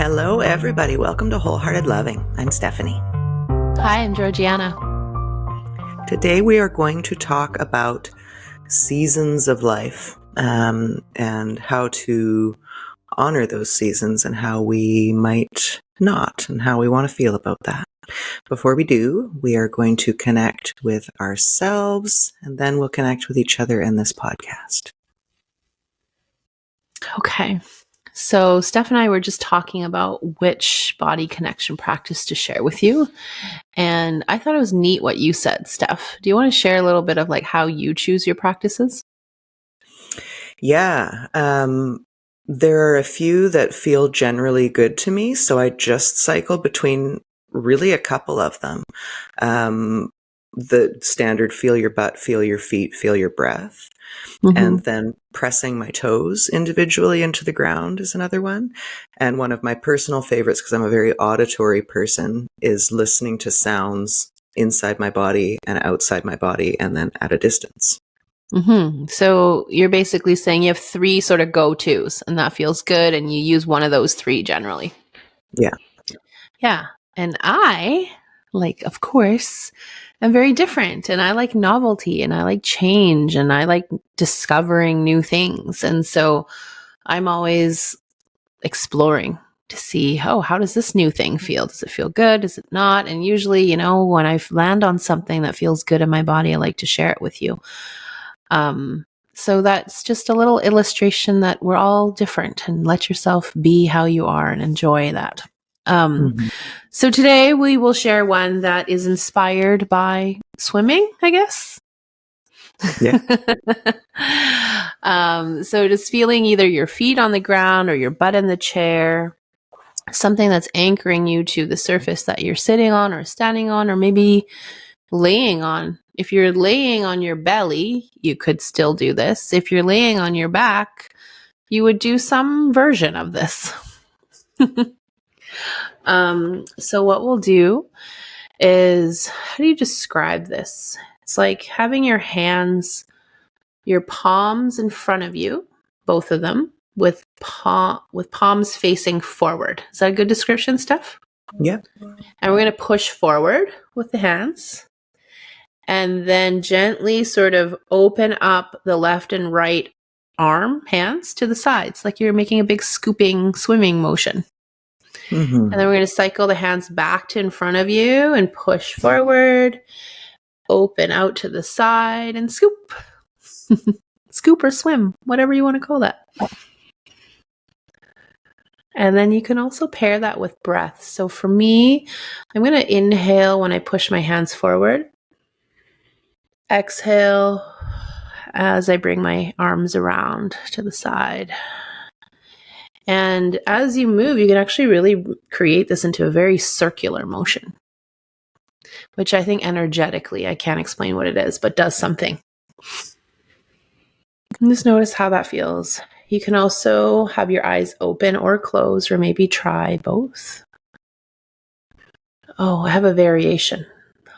Hello, everybody. Welcome to Wholehearted Loving. I'm Stephanie. Hi, I'm Georgiana. Today we are going to talk about seasons of life and how to honor those seasons and how we might not and how we want to feel about that. Before we do, we are going to connect with ourselves and then we'll connect with each other in this podcast. Okay. So Steph and I were just talking about which body connection practice to share with you. And I thought it was neat what you said, Steph. Do you want to share a little bit of like how you choose your practices? Yeah. There are a few that feel generally good to me. So I just cycle between really a couple of them. The standard feel your butt, feel your feet, feel your breath. And then pressing my toes individually into the ground is another one. And one of my personal favorites, because I'm a very auditory person, is listening to sounds inside my body and outside my body and then at a distance. So you're basically saying you have three sort of go-tos and that feels good and you use one of those three generally. Yeah. Yeah. And I, of course, am very different and I like novelty and I like change and I like discovering new things. And so I'm always exploring to see, how does this new thing feel? Does it feel good? Does it not? And usually, when I land on something that feels good in my body, I like to share it with you. So that's just a little illustration that we're all different and let yourself be how you are and enjoy that. So today we will share one that is inspired by swimming, I guess. Yeah. So just feeling either your feet on the ground or your butt in the chair, something that's anchoring you to the surface that you're sitting on or standing on, or maybe laying on. If you're laying on your belly, you could still do this. If you're laying on your back, you would do some version of this. So what we'll do is, how do you describe this? It's like having your hands, your palms in front of you, both of them, with palms facing forward. Is that a good description, Steph? Yeah. And we're going to push forward with the hands and then gently sort of open up the left and right hands to the sides, like you're making a big scooping swimming motion. And then we're going to cycle the hands back to in front of you and push forward, open out to the side and scoop. Scoop or swim, whatever you want to call that. And then you can also pair that with breath. So for me, I'm going to inhale when I push my hands forward. Exhale as I bring my arms around to the side. And as you move, you can actually really create this into a very circular motion, which I think energetically, I can't explain what it is, but does something. And just notice how that feels. You can also have your eyes open or closed, or maybe try both. Oh, I have a variation.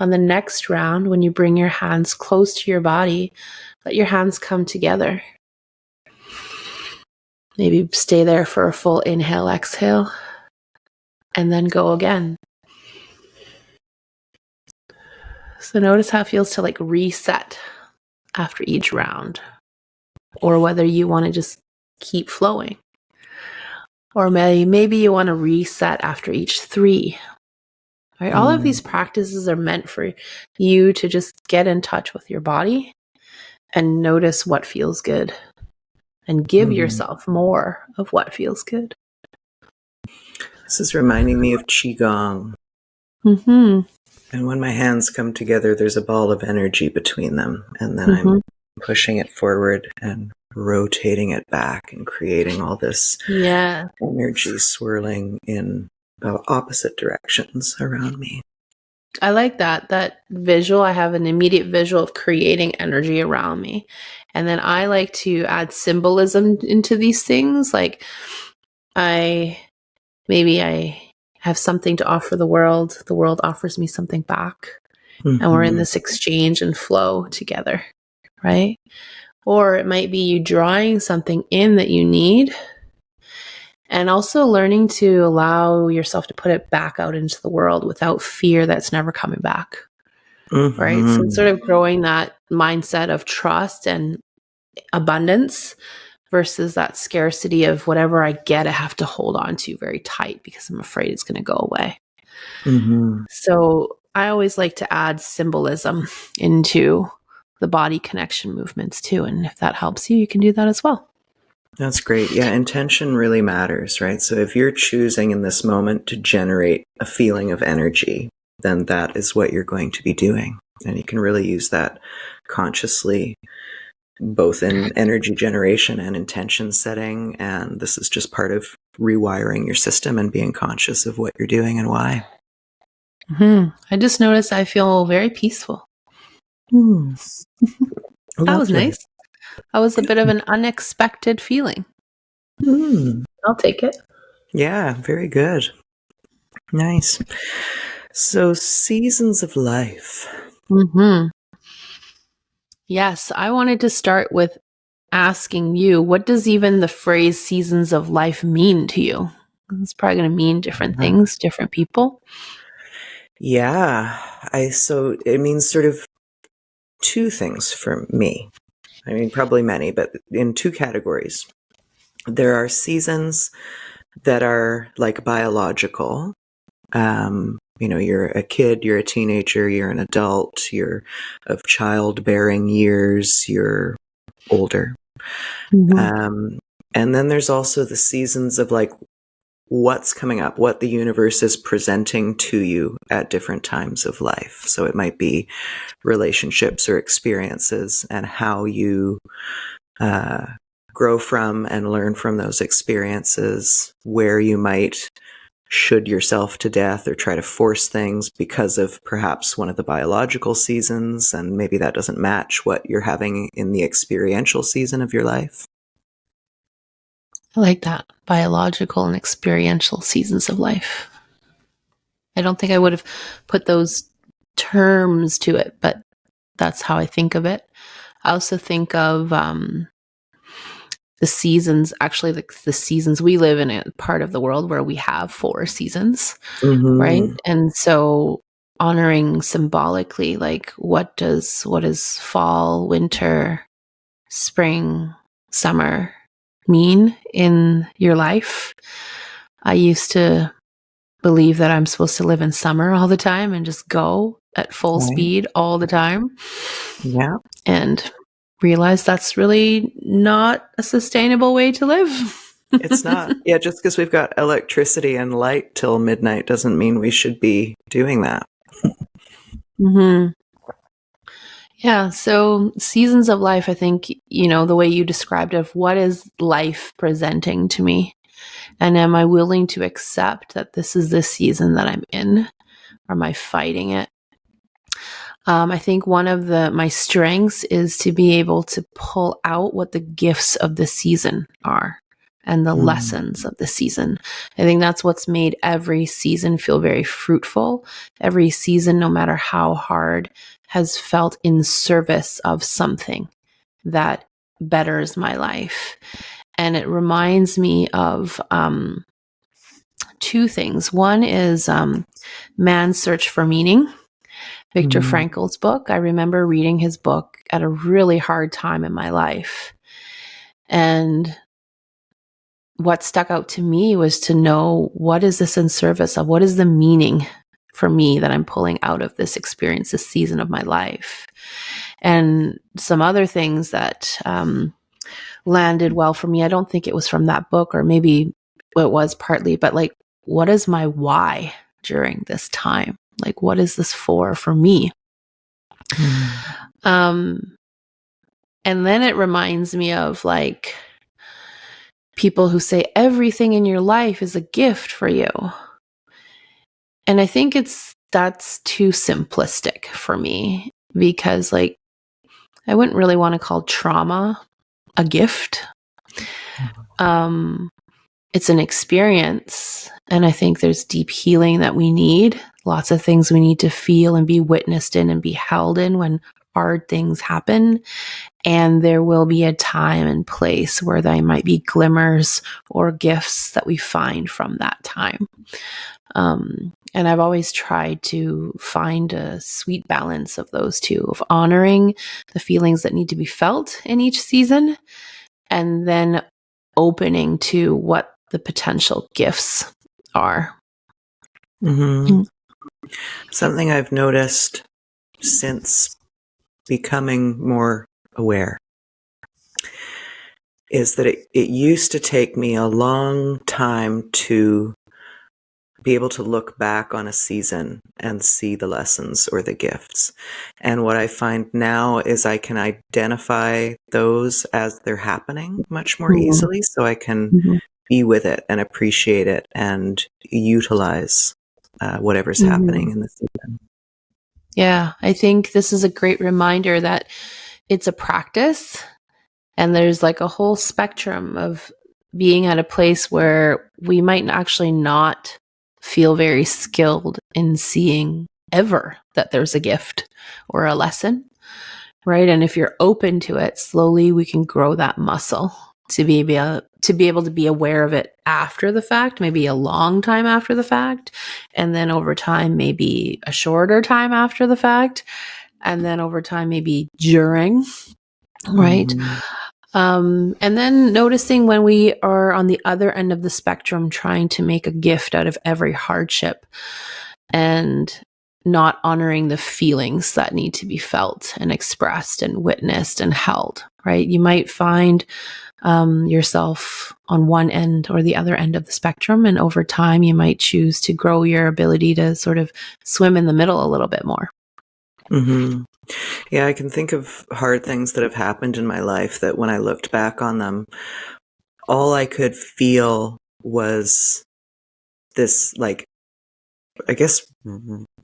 On the next round, when you bring your hands close to your body, let your hands come together. Maybe stay there for a full inhale, exhale, and then go again. So notice how it feels to reset after each round, or whether you want to just keep flowing, or maybe you want to reset after each 3. Right? All of these practices are meant for you to just get in touch with your body and notice what feels good and give yourself more of what feels good. This is reminding me of Qigong. And when my hands come together, there's a ball of energy between them. And then I'm pushing it forward and rotating it back and creating all this energy swirling in opposite directions around me. I like that visual. I have an immediate visual of creating energy around me. And then I like to add symbolism into these things. Like I have something to offer the world. The world offers me something back. And we're in this exchange and flow together, right? Or it might be you drawing something in that you need And also learning to allow yourself to put it back out into the world without fear that's never coming back. Right. So it's sort of growing that mindset of trust and abundance versus that scarcity of whatever I get, I have to hold on to very tight because I'm afraid it's going to go away. So I always like to add symbolism into the body connection movements too. And if that helps you, you can do that as well. That's great. Yeah, intention really matters, right? So if you're choosing in this moment to generate a feeling of energy, then that is what you're going to be doing. And you can really use that consciously, both in energy generation and intention setting. And this is just part of rewiring your system and being conscious of what you're doing and why. I just noticed I feel very peaceful. That was nice. That was a bit of an unexpected feeling. I'll take it. Yeah, very good. Nice. So, seasons of life. Yes, I wanted to start with asking you, what does even the phrase seasons of life mean to you? It's probably going to mean different things, different people. Yeah, so it means sort of two things for me. I mean, probably many, but in two categories. There are seasons that are like biological. You're a kid, you're a teenager, you're an adult, you're of childbearing years, you're older. And then there's also the seasons of like what's coming up, what the universe is presenting to you at different times of life. So it might be relationships or experiences and how you grow from and learn from those experiences, where you might should yourself to death or try to force things because of perhaps one of the biological seasons, and maybe that doesn't match what you're having in the experiential season of your life. I like that. Biological and experiential seasons of life. I don't think I would have put those terms to it, but that's how I think of it. I also think of the seasons, actually the seasons we live in a part of the world where we have 4 seasons, right? And so honoring symbolically, like what is fall, winter, spring, summer mean in your life? I used to believe that I'm supposed to live in summer all the time and just go at full speed all the time. Yeah. And realize that's really not a sustainable way to live. It's not. Yeah, just because we've got electricity and light till midnight doesn't mean we should be doing that. Yeah, so seasons of life, I think, the way you described of what is life presenting to me? And am I willing to accept that this is the season that I'm in? Or am I fighting it? I think one of my strengths is to be able to pull out what the gifts of the season are and the lessons of the season. I think that's what's made every season feel very fruitful. Every season, no matter how hard, has felt in service of something that betters my life. And it reminds me of 2 things. One is Man's Search for Meaning, Viktor Frankl's book. I remember reading his book at a really hard time in my life. And what stuck out to me was to know, what is this in service of? What is the meaning for me that I'm pulling out of this experience, this season of my life? And some other things that landed well for me. I don't think it was from that book, or maybe it was partly, but like, what is my why during this time? Like, what is this for me? And then it reminds me of like people who say everything in your life is a gift for you. And I think that's too simplistic for me, because like, I wouldn't really want to call trauma a gift. It's an experience. And I think there's deep healing that we need. Lots of things we need to feel and be witnessed in and be held in when hard things happen. And there will be a time and place where there might be glimmers or gifts that we find from that time. And I've always tried to find a sweet balance of those two, of honoring the feelings that need to be felt in each season, and then opening to what the potential gifts are. Mm-hmm. Something I've noticed since becoming more aware is that it used to take me a long time to be able to look back on a season and see the lessons or the gifts. And what I find now is I can identify those as they're happening much more easily, so I can be with it and appreciate it and utilize whatever's happening in the season. Yeah, I think this is a great reminder that it's a practice, and there's like a whole spectrum of being at a place where we might actually not feel very skilled in seeing ever that there's a gift or a lesson, right? And if you're open to it, slowly we can grow that muscle to be able to be aware of it after the fact, maybe a long time after the fact, and then over time, maybe a shorter time after the fact, and then over time, maybe during, right? And then noticing when we are on the other end of the spectrum, trying to make a gift out of every hardship and not honoring the feelings that need to be felt and expressed and witnessed and held, right? You might find yourself on one end or the other end of the spectrum, and over time, you might choose to grow your ability to sort of swim in the middle a little bit more. Mm-hmm. Yeah, I can think of hard things that have happened in my life that when I looked back on them, all I could feel was this, like, I guess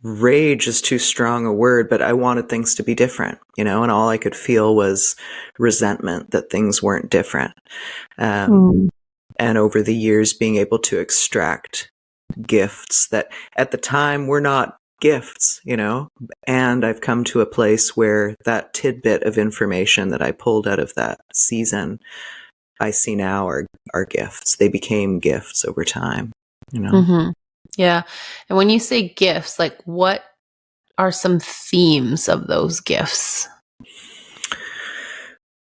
rage is too strong a word, but I wanted things to be different, and all I could feel was resentment that things weren't different. And over the years, being able to extract gifts that at the time were not gifts, and I've come to a place where that tidbit of information that I pulled out of that season, I see now are gifts. They became gifts over time, Yeah. And when you say gifts, like what are some themes of those gifts?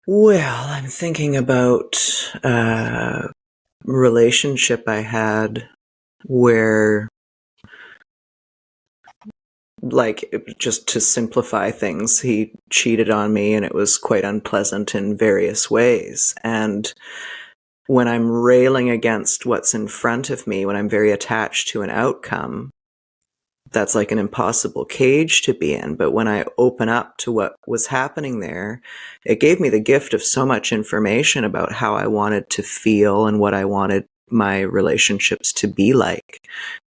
Well, I'm thinking about a relationship I had where, like, just to simplify things, he cheated on me and it was quite unpleasant in various ways. And when I'm railing against what's in front of me, when I'm very attached to an outcome, that's like an impossible cage to be in. But when I open up to what was happening there, it gave me the gift of so much information about how I wanted to feel and what I wanted my relationships to be like,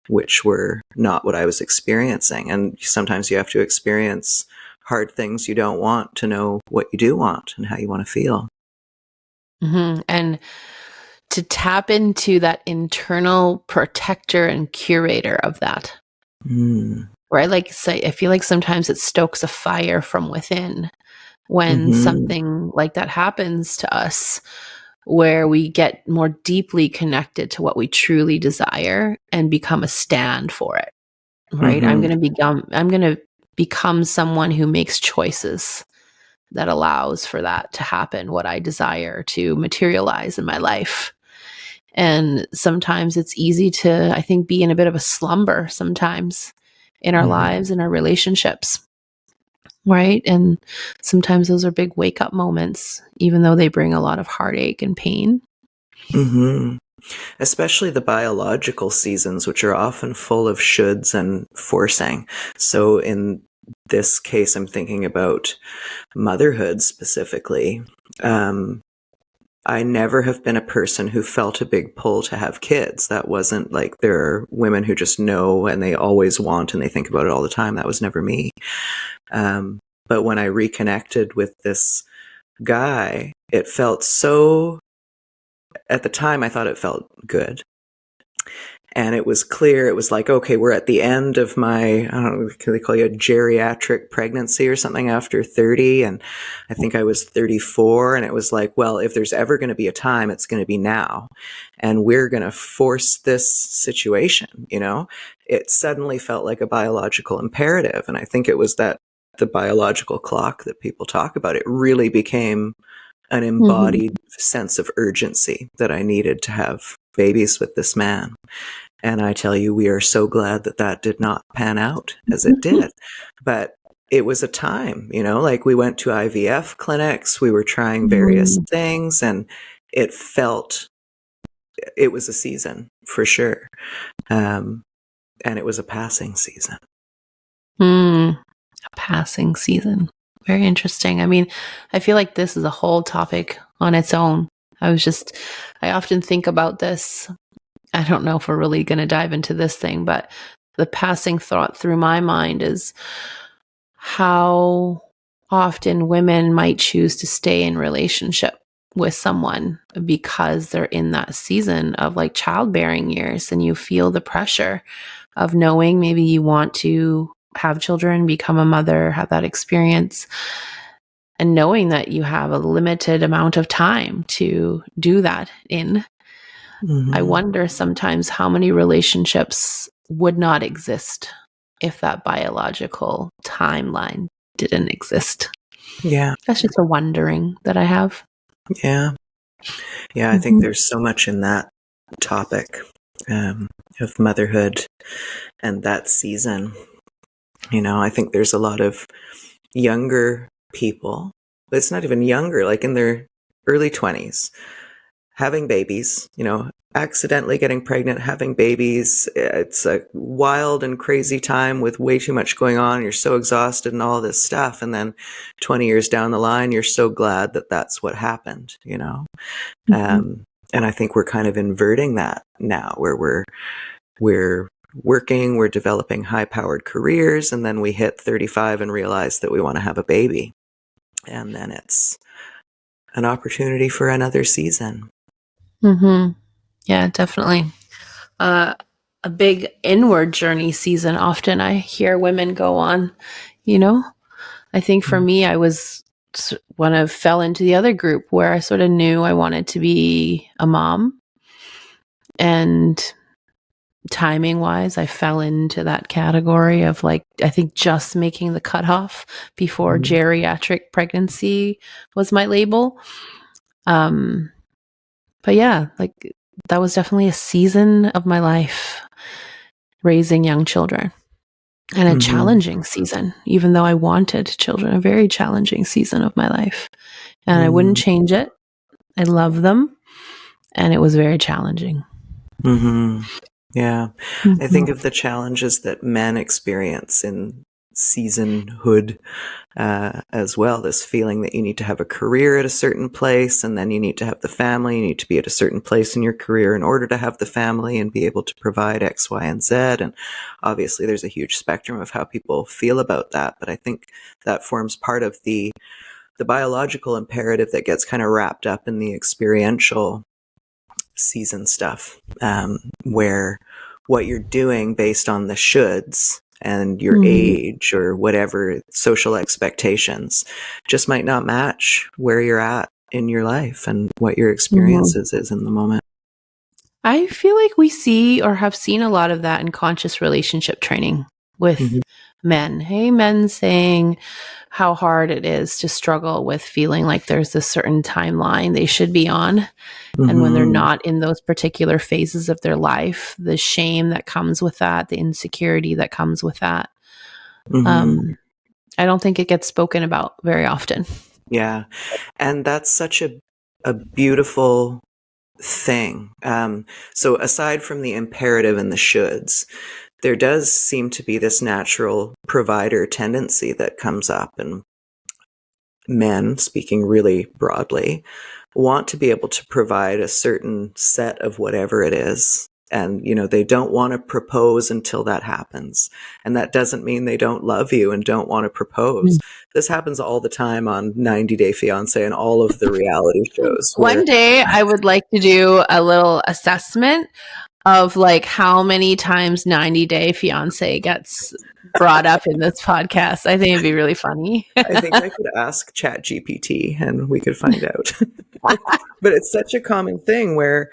which were not what I was experiencing. And sometimes you have to experience hard things you don't want to know what you do want and how you want to feel. And to tap into that internal protector and curator of that. Right? Like, I feel like sometimes it stokes a fire from within when something like that happens to us, where we get more deeply connected to what we truly desire and become a stand for it. Right? I'm going to become someone who makes choices that allows for that to happen, what I desire to materialize in my life. And sometimes it's easy to, I think, be in a bit of a slumber sometimes in our lives, in our relationships, right? And sometimes those are big wake up moments, even though they bring a lot of heartache and pain. Especially the biological seasons, which are often full of shoulds and forcing. So in this case, I'm thinking about motherhood specifically. I never have been a person who felt a big pull to have kids. That wasn't like, there are women who just know and they always want and they think about it all the time. That was never me. But when I reconnected with this guy, it felt so, at the time I thought it felt good. And it was clear, it was like, okay, we're at the end of my, I don't know, can they call you a geriatric pregnancy or something after 30? And I think I was 34. And it was like, well, if there's ever going to be a time, it's going to be now. And we're going to force this situation, you know? It suddenly felt like a biological imperative. And I think it was that the biological clock that people talk about, it really became an embodied sense of urgency that I needed to have babies with this man. And I tell you, we are so glad that that did not pan out as it did. But it was a time, you know, like we went to IVF clinics, we were trying various things, and it felt, it was a season for sure. And it was a passing season. A passing season. Very interesting. I mean, I feel like this is a whole topic on its own. I often think about this. I don't know if we're really going to dive into this thing, but the passing thought through my mind is how often women might choose to stay in relationship with someone because they're in that season of like childbearing years, and you feel the pressure of knowing maybe you want to have children, become a mother, have that experience, and knowing that you have a limited amount of time to do that in. I wonder sometimes how many relationships would not exist if that biological timeline didn't exist. Yeah. That's just a wondering that I have. Yeah. Yeah. I think there's so much in that topic of motherhood and that season. You know, I think there's a lot of younger people, but it's not even younger, like in their early 20s, having babies, you know, accidentally getting pregnant, having babies. It's a wild and crazy time with way too much going on. You're so exhausted and all this stuff. And then 20 years down the line, you're so glad that that's what happened, you know? And I think we're kind of inverting that now, where we're working, we're developing high-powered careers, and then we hit 35 and realize that we want to have a baby. And then it's an opportunity for another season. Yeah, definitely. A big inward journey season often I hear women go on, you know? I think for me, I was when I fell into the other group where I sort of knew I wanted to be a mom. And timing wise, I fell into that category of like, I think just making the cutoff before geriatric pregnancy was my label. But yeah, like that was definitely a season of my life raising young children, and a challenging season, even though I wanted children, a very challenging season of my life. And I wouldn't change it. I love them. And it was very challenging. Yeah. I think of the challenges that men experience in seasonhood as well. This feeling that you need to have a career at a certain place, and then you need to have the family. You need to be at a certain place in your career in order to have the family and be able to provide X, Y, and Z. And obviously there's a huge spectrum of how people feel about that. But I think that forms part of the biological imperative that gets kind of wrapped up in the experiential season stuff, where what you're doing based on the shoulds and your age or whatever social expectations just might not match where you're at in your life and what your experiences is in the moment. I feel like we see or have seen a lot of that in conscious relationship training with men. Hey, men saying how hard it is to struggle with feeling like there's a certain timeline they should be on. And when they're not in those particular phases of their life, the shame that comes with that, the insecurity that comes with that. I don't think it gets spoken about very often. Yeah. And that's such a beautiful thing. So aside from the imperative and the shoulds, there does seem to be this natural provider tendency that comes up, and men, speaking really broadly, want to be able to provide a certain set of whatever it is. And, you know, they don't want to propose until that happens. And that doesn't mean they don't love you and don't want to propose. This happens all the time on 90 Day Fiancé and all of the reality shows. One day I would like to do a little assessment of like how many times 90 Day Fiance gets brought up in this podcast. I think it'd be really funny. I think I could ask ChatGPT and we could find out. But it's such a common thing where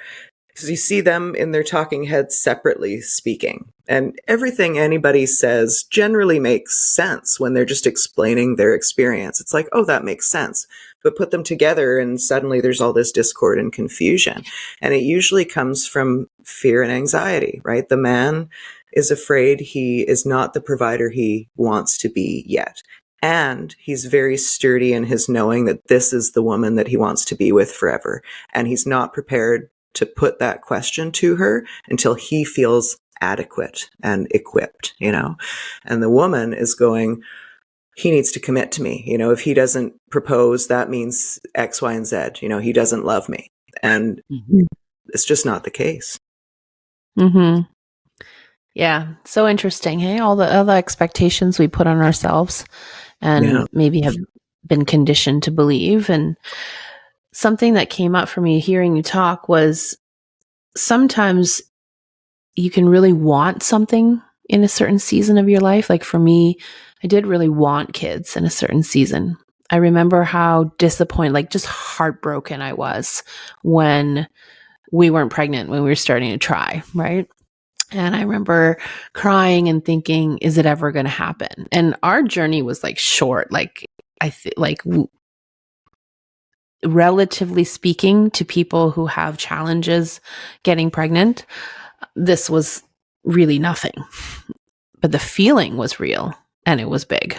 you see them in their talking heads separately speaking. And everything anybody says generally makes sense when they're just explaining their experience. It's like, oh, that makes sense. But put them together and suddenly there's all this discord and confusion. And it usually comes from fear and anxiety, right? The man is afraid he is not the provider he wants to be yet. And he's very sturdy in his knowing that this is the woman that he wants to be with forever. And he's not prepared to put that question to her until he feels adequate and equipped, and the woman is going, he needs to commit to me. If he doesn't propose, that means X, Y, and Z, he doesn't love me. And it's just not the case. Mm-hmm. Yeah. So interesting. Hey, all the expectations we put on ourselves and maybe have been conditioned to believe. And something that came up for me hearing you talk was sometimes you can really want something in a certain season of your life. Like for me, I did really want kids in a certain season. I remember how disappointed, like just heartbroken I was when we weren't pregnant, when we were starting to try, right? And I remember crying and thinking, is it ever going to happen? And our journey was like short, relatively speaking to people who have challenges getting pregnant, this was really nothing. But the feeling was real and it was big.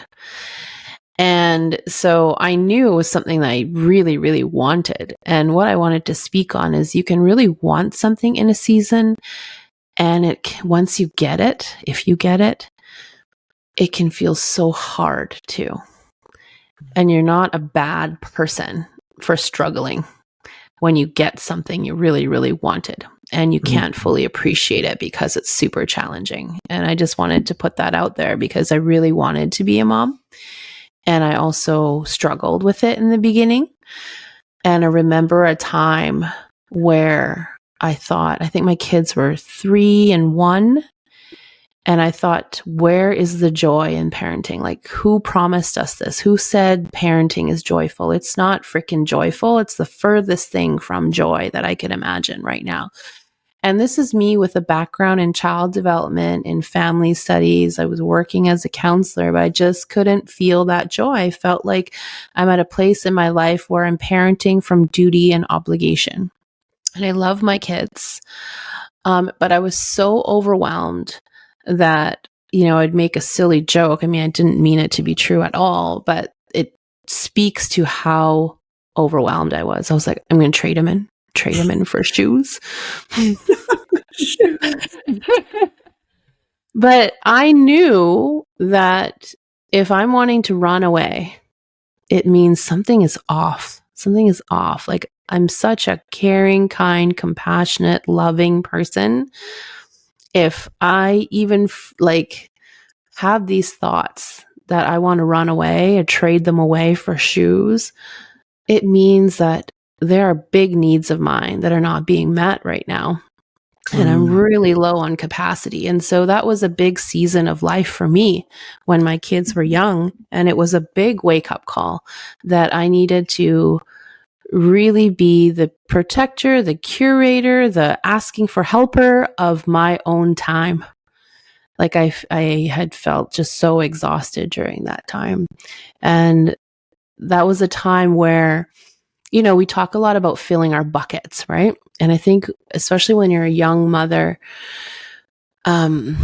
And so I knew it was something that I really, really wanted. And what I wanted to speak on is you can really want something in a season. And once you get it, if you get it, it can feel so hard too. And you're not a bad person for struggling when you get something you really, really wanted and you can't fully appreciate it because it's super challenging. And I just wanted to put that out there because I really wanted to be a mom. And I also struggled with it in the beginning. And I remember a time where I think my kids were 3 and 1. And I thought, where is the joy in parenting? Like, who promised us this? Who said parenting is joyful? It's not freaking joyful. It's the furthest thing from joy that I could imagine right now. And this is me with a background in child development, in family studies. I was working as a counselor, but I just couldn't feel that joy. I felt like I'm at a place in my life where I'm parenting from duty and obligation. And I love my kids. But I was so overwhelmed that, I'd make a silly joke. I mean, I didn't mean it to be true at all, but it speaks to how overwhelmed I was. I was like, I'm going to trade him in for shoes. But I knew that if I'm wanting to run away, it means something is off. Something is off. Like, I'm such a caring, kind, compassionate, loving person. If I even have these thoughts that I want to run away or trade them away for shoes, it means that there are big needs of mine that are not being met right now. And I'm really low on capacity. And so that was a big season of life for me when my kids were young. And it was a big wake-up call that I needed to really be the protector, the curator, the asking for helper of my own time. Like I had felt just so exhausted during that time. And that was a time where, we talk a lot about filling our buckets, right? And I think especially when you're a young mother, often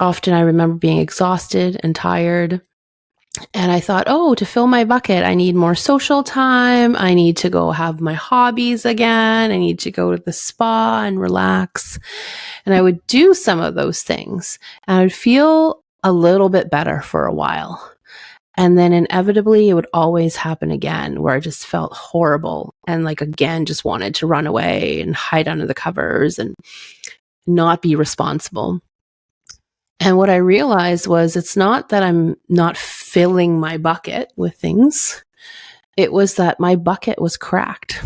I remember being exhausted and tired. And I thought, to fill my bucket, I need more social time. I need to go have my hobbies again. I need to go to the spa and relax. And I would do some of those things and I would feel a little bit better for a while. And then inevitably it would always happen again where I just felt horrible and again, just wanted to run away and hide under the covers and not be responsible. And what I realized was it's not that I'm not filling my bucket with things. It was that my bucket was cracked.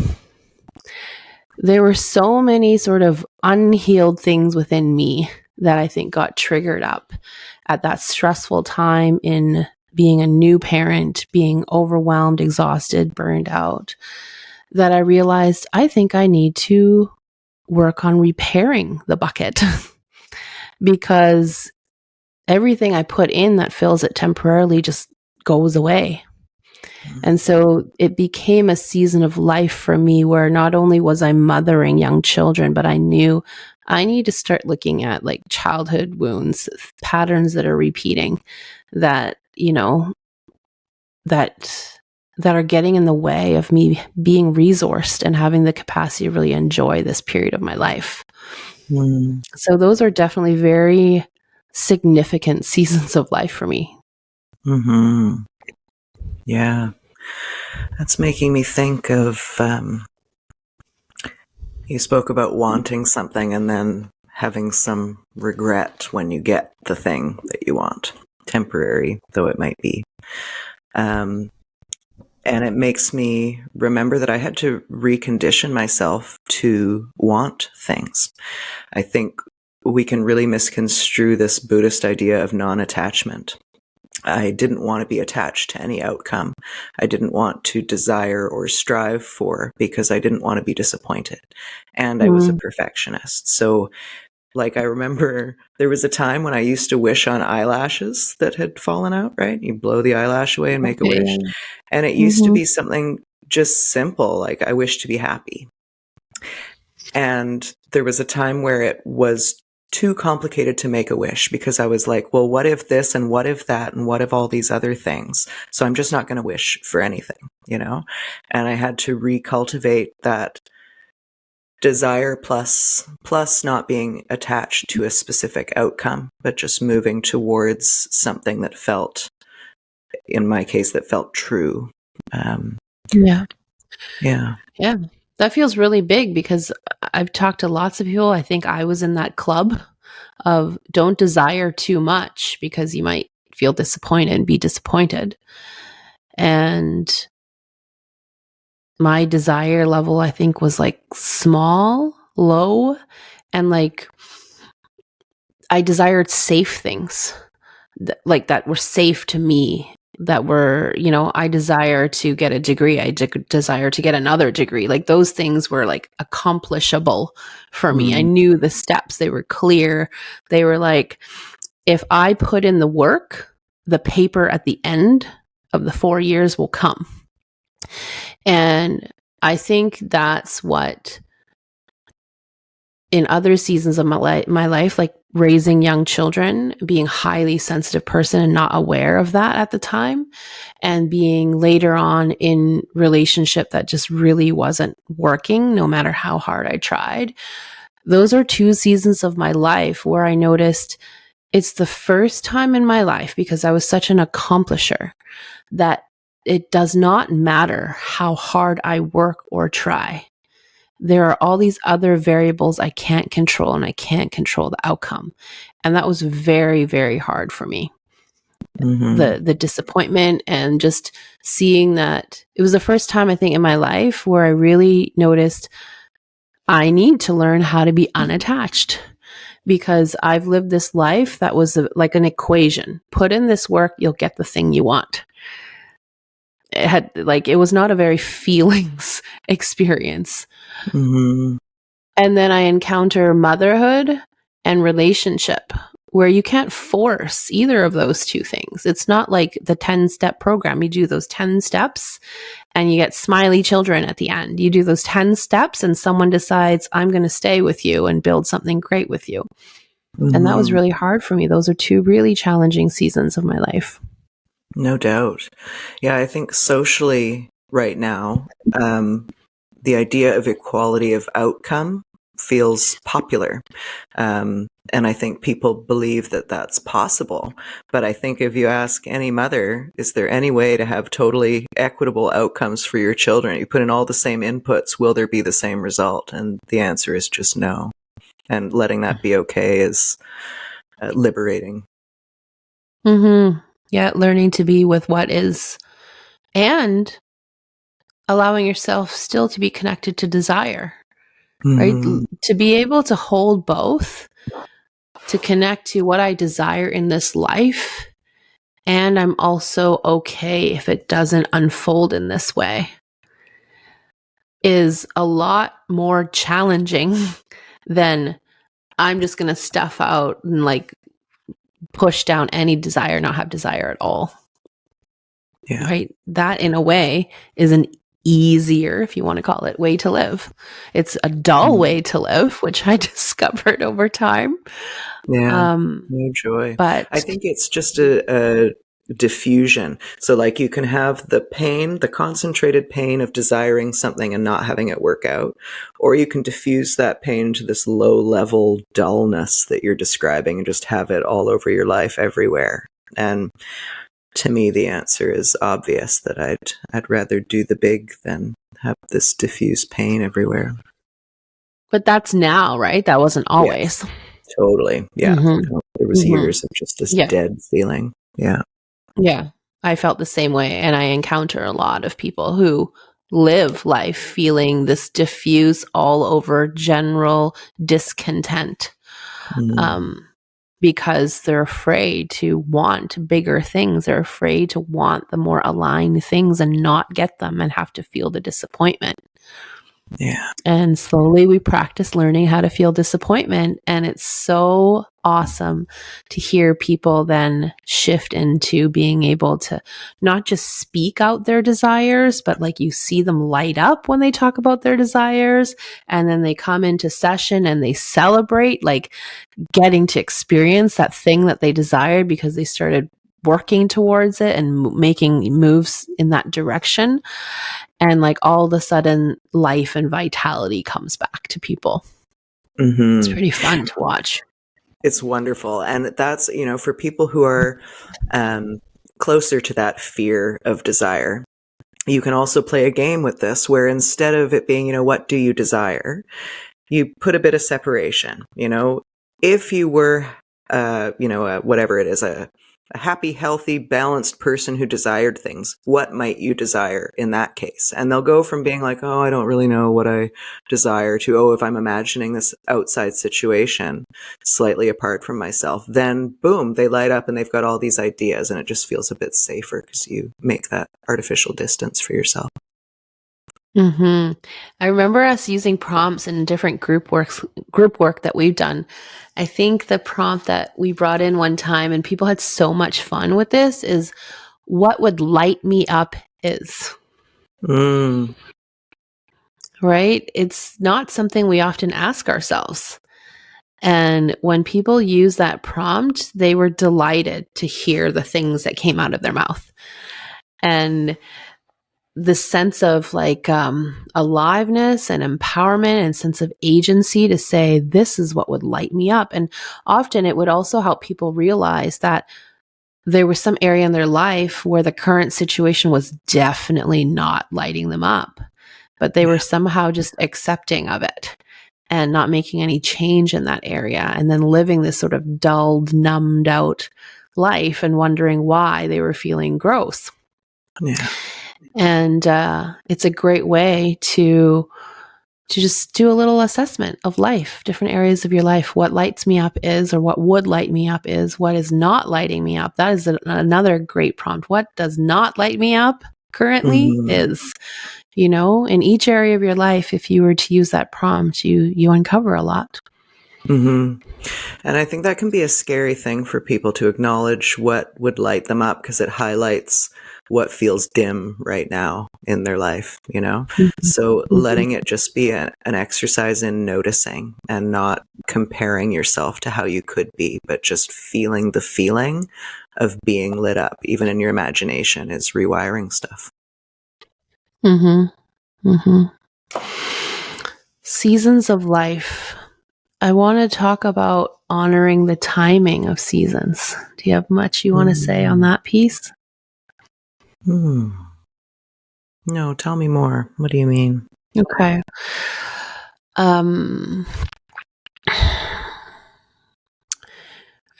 there were so many sort of unhealed things within me that I think got triggered up at that stressful time in being a new parent, being overwhelmed, exhausted, burned out, that I realized I think I need to work on repairing the bucket because everything I put in that fills it temporarily just goes away. And so it became a season of life for me where not only was I mothering young children, but I knew I need to start looking at like childhood wounds, patterns that are repeating that, that are getting in the way of me being resourced and having the capacity to really enjoy this period of my life. So those are definitely very significant seasons of life for me. Mm-hmm. Yeah. That's making me think of, you spoke about wanting something and then having some regret when you get the thing that you want, temporary though it might be. And it makes me remember that I had to recondition myself to want things. I think we can really misconstrue this Buddhist idea of non-attachment. I didn't want to be attached to any outcome. I didn't want to desire or strive for because I didn't want to be disappointed. And I was a perfectionist. So, like, I remember there was a time when I used to wish on eyelashes that had fallen out, right? You blow the eyelash away and make a wish. And it used to be something just simple, like I wish to be happy. And there was a time where it was too complicated to make a wish because I was like, well, what if this and what if that and what if all these other things? So I'm just not going to wish for anything, And I had to recultivate that desire plus not being attached to a specific outcome, but just moving towards something that felt, in my case, that felt true. Yeah. Yeah. Yeah. That feels really big because I've talked to lots of people. I think I was in that club of don't desire too much because you might feel disappointed and be disappointed. And my desire level, I think, was like small, low, and like I desired safe things that were safe to me, that were, I desire to get a degree. I desire to get another degree. Like those things were like accomplishable for me. I knew the steps. They were clear. They were like, if I put in the work, the paper at the end of the 4 years will come. And I think that's what in other seasons of my life, like raising young children, being a highly sensitive person and not aware of that at the time, and being later on in relationship that just really wasn't working, no matter how hard I tried. Those are 2 seasons of my life where I noticed it's the first time in my life, because I was such an accomplisher, that it does not matter how hard I work or try. There are all these other variables I can't control, and I can't control the outcome. And that was very, very hard for me. The disappointment and just seeing that it was the first time I think in my life where I really noticed I need to learn how to be unattached, because I've lived this life that was like an equation. Put in this work, you'll get the thing you want. It was not a very feelings experience. And then I encounter motherhood and relationship where you can't force either of those 2 things. It's not like the 10-step program. You do those 10 steps and you get smiley children at the end. You do those 10 steps and someone decides, I'm going to stay with you and build something great with you. And that was really hard for me. Those are 2 really challenging seasons of my life. No doubt. Yeah, I think socially right now, the idea of equality of outcome feels popular. And I think people believe that that's possible. But I think if you ask any mother, is there any way to have totally equitable outcomes for your children? You put in all the same inputs, will there be the same result? And the answer is just no. And letting that be okay is liberating. Yeah, learning to be with what is, and allowing yourself still to be connected to desire. right? Mhm. To be able to hold both, to connect to what I desire in this life, and I'm also okay if it doesn't unfold in this way, is a lot more challenging than I'm just going to stuff out and like push down any desire, not have desire at all. Yeah. Right? That in a way is an easier, if you want to call it, way to live. It's a dull way to live, which I discovered over time. Yeah. Um, No joy. I but think it's just a diffusion. So, like, you can have the pain, the concentrated pain of desiring something and not having it work out, or you can diffuse that pain to this low level dullness that you're describing and just have it all over your life everywhere. And to me, the answer is obvious that I'd rather do the big than have this diffuse pain everywhere. that's now, right? That wasn't Yes, always. totally. Yeah. Mm-hmm. There was Mm-hmm. years of just this Yeah. dead feeling. Yeah. Yeah. I felt the same way. And I encounter a lot of people who live life feeling this diffuse, all over general discontent. Mm. Um, because they're afraid to want bigger things. They're afraid to want the more aligned things and not get them and have to feel the disappointment. Yeah. And slowly we practice learning how to feel disappointment. And it's so awesome to hear people then shift into being able to not just speak out their desires, but like you see them light up when they talk about their desires. And then they come into session and they celebrate like getting to experience that thing that they desired because they started working towards it and making moves in that direction. And like all of a sudden, life and vitality comes back to people. It's Mm-hmm. pretty fun to watch. It's wonderful. And that's, for people who are closer to that fear of desire, you can also play a game with this where instead of it being, what do you desire? You put a bit of separation, if you were, whatever it is, a happy, healthy, balanced person who desired things, what might you desire in that case? And they'll go from being like, oh, I don't really know what I desire to, oh, if I'm imagining this outside situation slightly apart from myself, then boom, they light up and they've got all these ideas and it just feels a bit safer because you make that artificial distance for yourself. Mm-hmm. I remember us using prompts in different group work that we've done. I think the prompt that we brought in one time and people had so much fun with this is what would light me up is. Mm. Right? It's not something we often ask ourselves. And when people use that prompt, they were delighted to hear the things that came out of their mouth. And the sense of like aliveness and empowerment and sense of agency to say, this is what would light me up. And often it would also help people realize that there was some area in their life where the current situation was definitely not lighting them up, but they were somehow just accepting of it and not making any change in that area. And then living this sort of dulled, numbed out life and wondering why they were feeling gross. Yeah. And it's a great way to just do a little assessment of life, different areas of your life. What lights me up is, or what would light me up is, what is not lighting me up. That is another great prompt. What does not light me up currently Mm-hmm. is, in each area of your life, if you were to use that prompt, you uncover a lot. Mm-hmm. And I think that can be a scary thing for people to acknowledge what would light them up because it highlights what feels dim right now in their life, Mm-hmm. So Mm-hmm. letting it just be an exercise in noticing and not comparing yourself to how you could be, but just feeling the feeling of being lit up, even in your imagination, is rewiring stuff. Mm-hmm. Mm-hmm. Seasons of life. I want to talk about honoring the timing of seasons. Do you have much you want to say on that piece? No, tell me more. What do you mean? Okay.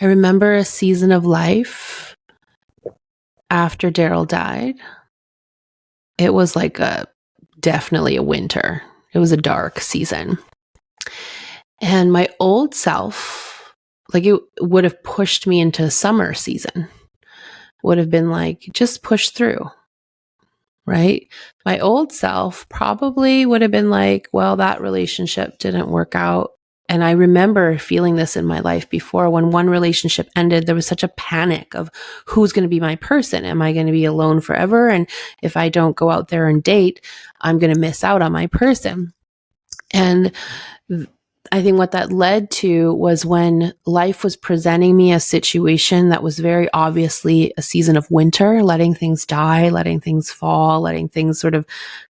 I remember a season of life after Daryl died. It was like definitely a winter. It was a dark season. And my old self, like it would have pushed me into summer season, would have been like, just push through, right? My old self probably would have been like, well, that relationship didn't work out. And I remember feeling this in my life before. When one relationship ended, there was such a panic of who's going to be my person. Am I going to be alone forever? And if I don't go out there and date, I'm going to miss out on my person. And I think what that led to was when life was presenting me a situation that was very obviously a season of winter, letting things die, letting things fall, letting things sort of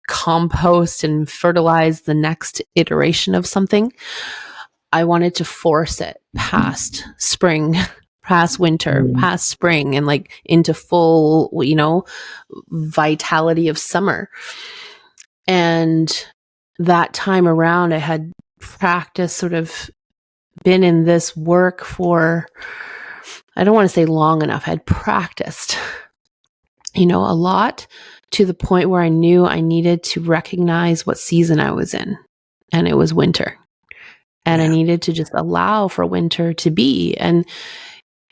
compost and fertilize the next iteration of something. I wanted to force it past spring, past winter, past spring, and like into full, vitality of summer. And that time around, I had practiced, sort of been in this work for, I don't want to say long enough. I had practiced, a lot, to the point where I knew I needed to recognize what season I was in. And it was winter. And I needed to just allow for winter to be. And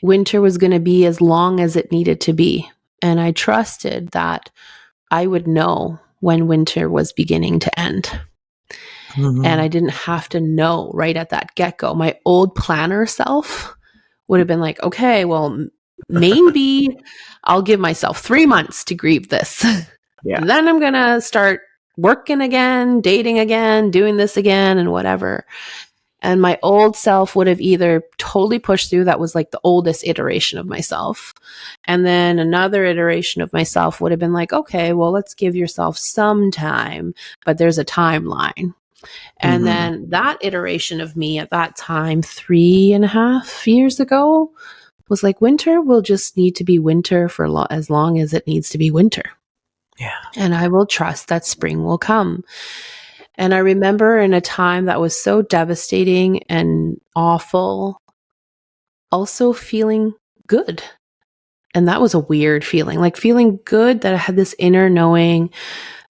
winter was going to be as long as it needed to be. And I trusted that I would know when winter was beginning to end. And I didn't have to know right at that get-go. My old planner self would have been like, okay, well, maybe I'll give myself 3 months to grieve this. And then I'm going to start working again, dating again, doing this again, and whatever. And my old self would have either totally pushed through. That was like the oldest iteration of myself. And then another iteration of myself would have been like, okay, well, let's give yourself some time, but there's a timeline. And then that iteration of me at that time, 3.5 years ago, was like, winter will just need to be winter for as long as it needs to be winter. Yeah. And I will trust that spring will come. And I remember in a time that was so devastating and awful, also feeling good. And that was a weird feeling, like feeling good that I had this inner knowing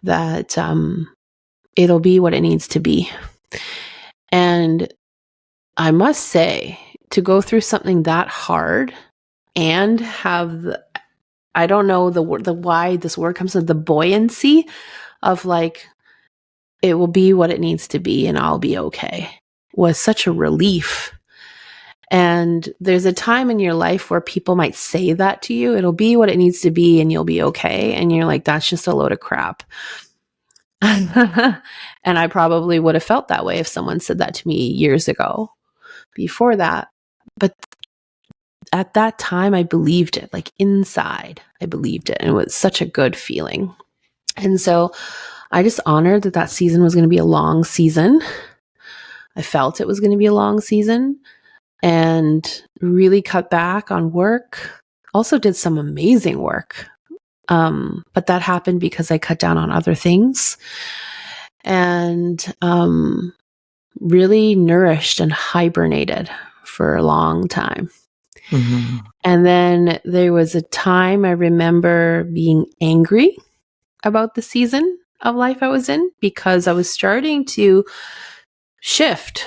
that it'll be what it needs to be. And I must say, to go through something that hard and have I don't know the why this word comes to, the buoyancy of like, it will be what it needs to be and I'll be okay, was such a relief. And there's a time in your life where people might say that to you, it'll be what it needs to be and you'll be okay. And you're like, that's just a load of crap. And I probably would have felt that way if someone said that to me years ago before that. But at that time, I believed it, like inside, I believed it. And it was such a good feeling. And so I just honored that season was going to be a long season. I felt it was going to be a long season and really cut back on work. Also did some amazing work. But that happened because I cut down on other things and really nourished and hibernated for a long time. And then there was a time I remember being angry about the season of life I was in because I was starting to shift.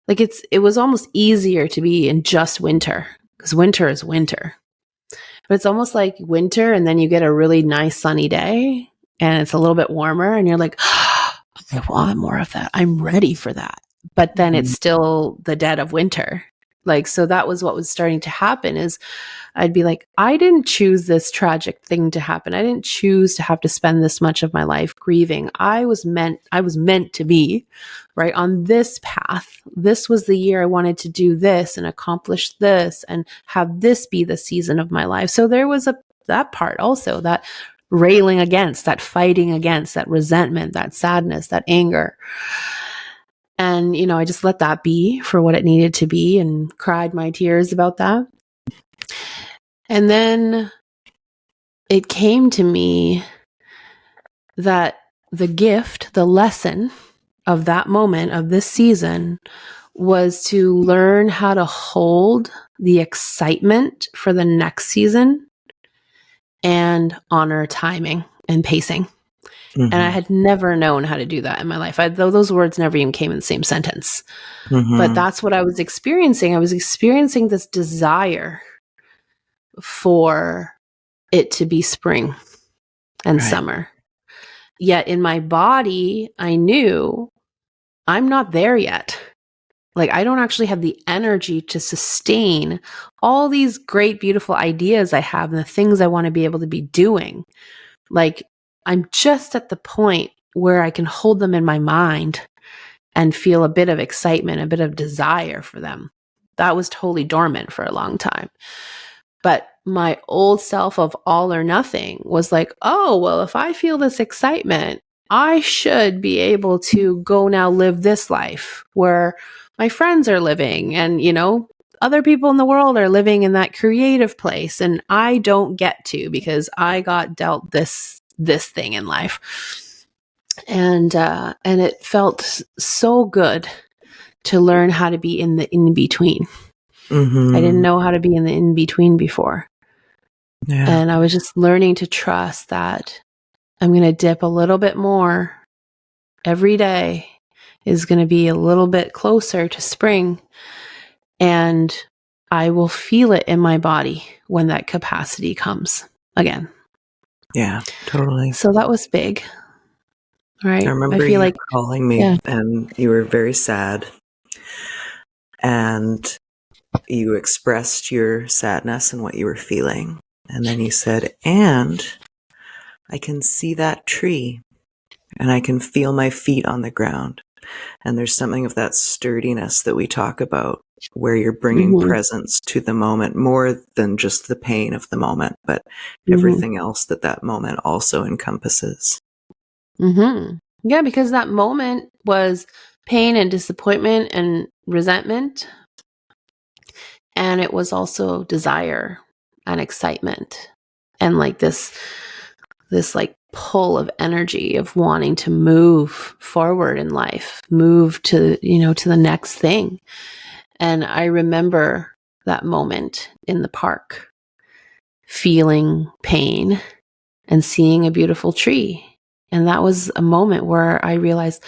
Like it was almost easier to be in just winter because winter is winter. But it's almost like winter and then you get a really nice sunny day and it's a little bit warmer and you're like, oh, I want more of that. I'm ready for that. But then it's still the dead of winter. Like, so that was what was starting to happen is I'd be like, I didn't choose this tragic thing to happen. I didn't choose to have to spend this much of my life grieving. I was meant to be right on this path. This was the year I wanted to do this and accomplish this and have this be the season of my life. So there was that part also, that railing against, that fighting against, that resentment, that sadness, that anger. And, I just let that be for what it needed to be and cried my tears about that. And then it came to me that the gift, the lesson of that moment, of this season, was to learn how to hold the excitement for the next season and honor timing and pacing. And I Mm-hmm. had never known how to do that in my life. Though those words never even came in the same sentence. But Mm-hmm. that's what I was experiencing. I was experiencing this desire for it to be spring and Right. summer. Yet in my body, I knew I'm not there yet. Like, I don't actually have the energy to sustain all these great, beautiful ideas I have and the things I want to be able to be doing. Like, I'm just at the point where I can hold them in my mind and feel a bit of excitement, a bit of desire for them. That was totally dormant for a long time. But my old self of all or nothing was like, oh, well, if I feel this excitement, I should be able to go now live this life where my friends are living and, other people in the world are living in that creative place. And I don't get to because I got dealt this thing in life. And it felt so good to learn how to be in the in between. I didn't Mm-hmm. know how to be in the in between before. Yeah. And I was just learning to trust that I'm going to dip a little bit more every day is going to be a little bit closer to spring. And I will feel it in my body when that capacity comes again. Yeah, totally. So that was big, I right? I remember feel you like, calling me yeah. and you were very sad and you expressed your sadness and what you were feeling. And then you said, and I can see that tree and I can feel my feet on the ground. And there's something of that sturdiness that we talk about where you're bringing Mm-hmm, presence to the moment more than just the pain of the moment, but mm-hmm, everything else that moment also encompasses. mm-hmm. Yeah, because that moment was pain and disappointment and resentment. And it was also desire and excitement and like this like pull of energy of wanting to move forward in life, move to, to the next thing. And I remember that moment in the park, feeling pain and seeing a beautiful tree. And that was a moment where I realized,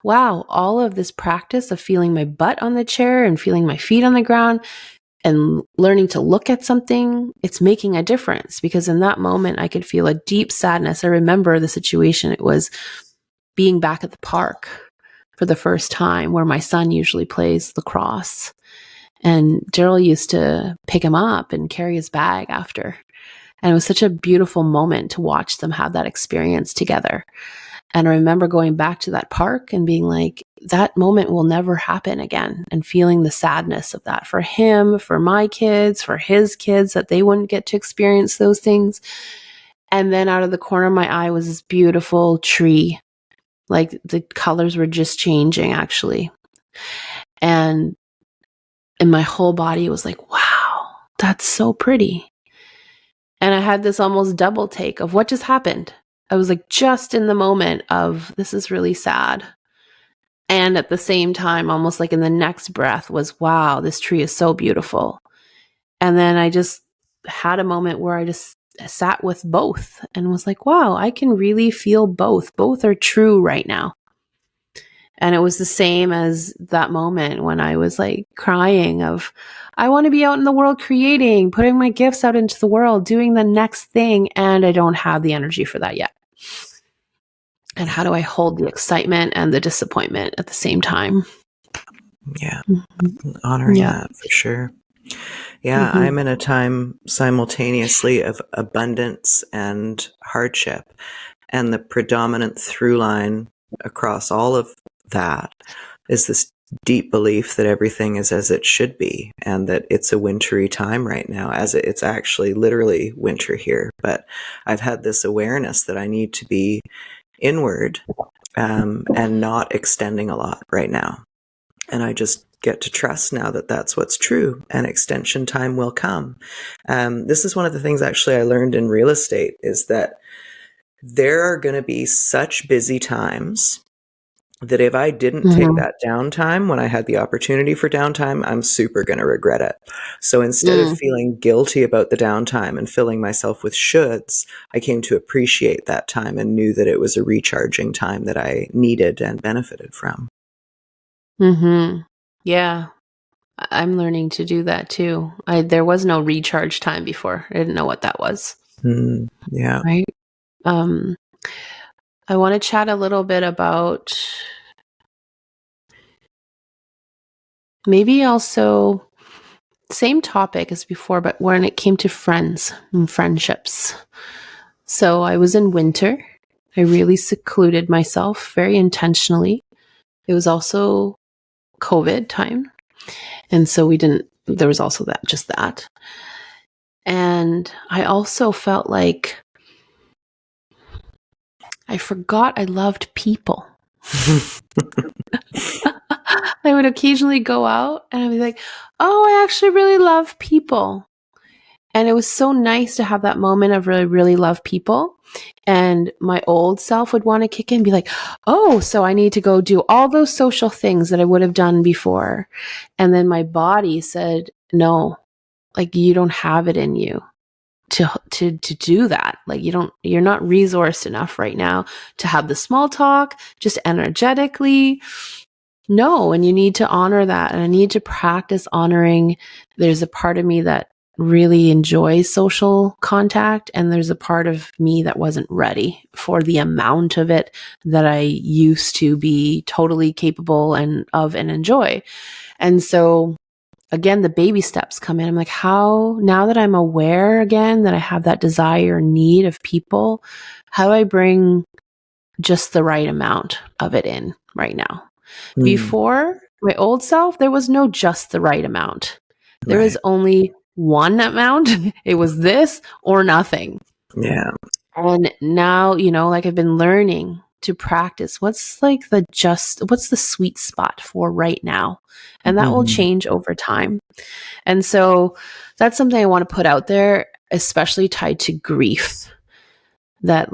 wow, all of this practice of feeling my butt on the chair and feeling my feet on the ground and learning to look at something, it's making a difference. Because in that moment, I could feel a deep sadness. I remember the situation. It was being back at the park for the first time where my son usually plays lacrosse. And Daryl used to pick him up and carry his bag after. And it was such a beautiful moment to watch them have that experience together. And I remember going back to that park and being like, that moment will never happen again. And feeling the sadness of that for him, for my kids, for his kids, that they wouldn't get to experience those things. And then out of the corner of my eye was this beautiful tree. Like the colors were just changing actually. And my whole body was like, wow, that's so pretty. And I had this almost double take of what just happened. I was like just in the moment of this is really sad. And at the same time, almost like in the next breath was, wow, this tree is so beautiful. And then I just had a moment where I just sat with both and was like, wow, I can really feel both. Both are true right now. And it was the same as that moment when I was like crying of, I want to be out in the world creating, putting my gifts out into the world, doing the next thing. And I don't have the energy for that yet. And how do I hold the excitement and the disappointment at the same time? Yeah, Mm-hmm. honoring Yeah. that for sure. Yeah, Mm-hmm. I'm in a time simultaneously of abundance and hardship. And the predominant through line across all of that is this deep belief that everything is as it should be and that it's a wintry time right now, as it's actually literally winter here. But I've had this awareness that I need to be inward and not extending a lot right now. And I just get to trust now that that's what's true and extension time will come. This is one of the things actually I learned in real estate is that there are going to be such busy times that if I didn't take that downtime when I had the opportunity for downtime, I'm super going to regret it. So instead of feeling guilty about the downtime and filling myself with shoulds, I came to appreciate that time and knew that it was a recharging time that I needed and benefited from. Yeah. I'm learning to do that too. There was no recharge time before. I didn't know what that was. Yeah. Right. I want to chat a little bit about maybe also same topic as before, but when it came to friends and friendships. So I was in winter. I really secluded myself very intentionally. It was also COVID time. And so there was also that. And I also felt like I forgot I loved people. I would occasionally go out and I'd be like, oh, I actually really love people. And it was so nice to have that moment of really, really love people. And my old self would want to kick in and be like, oh, so I need to go do all those social things that I would have done before. And then my body said, no, like you don't have it in you to do that. Like you're not resourced enough right now to have the small talk, just energetically. No, and you need to honor that. And I need to practice honoring. There's a part of me that really enjoys social contact, and there's a part of me that wasn't ready for the amount of it that I used to be totally capable and enjoy. And so again, the baby steps come in. I'm like, now that I'm aware again that I have that desire, need of people, how do I bring just the right amount of it in right now? Before my old self, there was no just the right amount. There was only one amount. It was this or nothing. Yeah. And now, like I've been learning to practice what's the sweet spot for right now. And that will change over time. And so that's something I want to put out there, especially tied to grief, that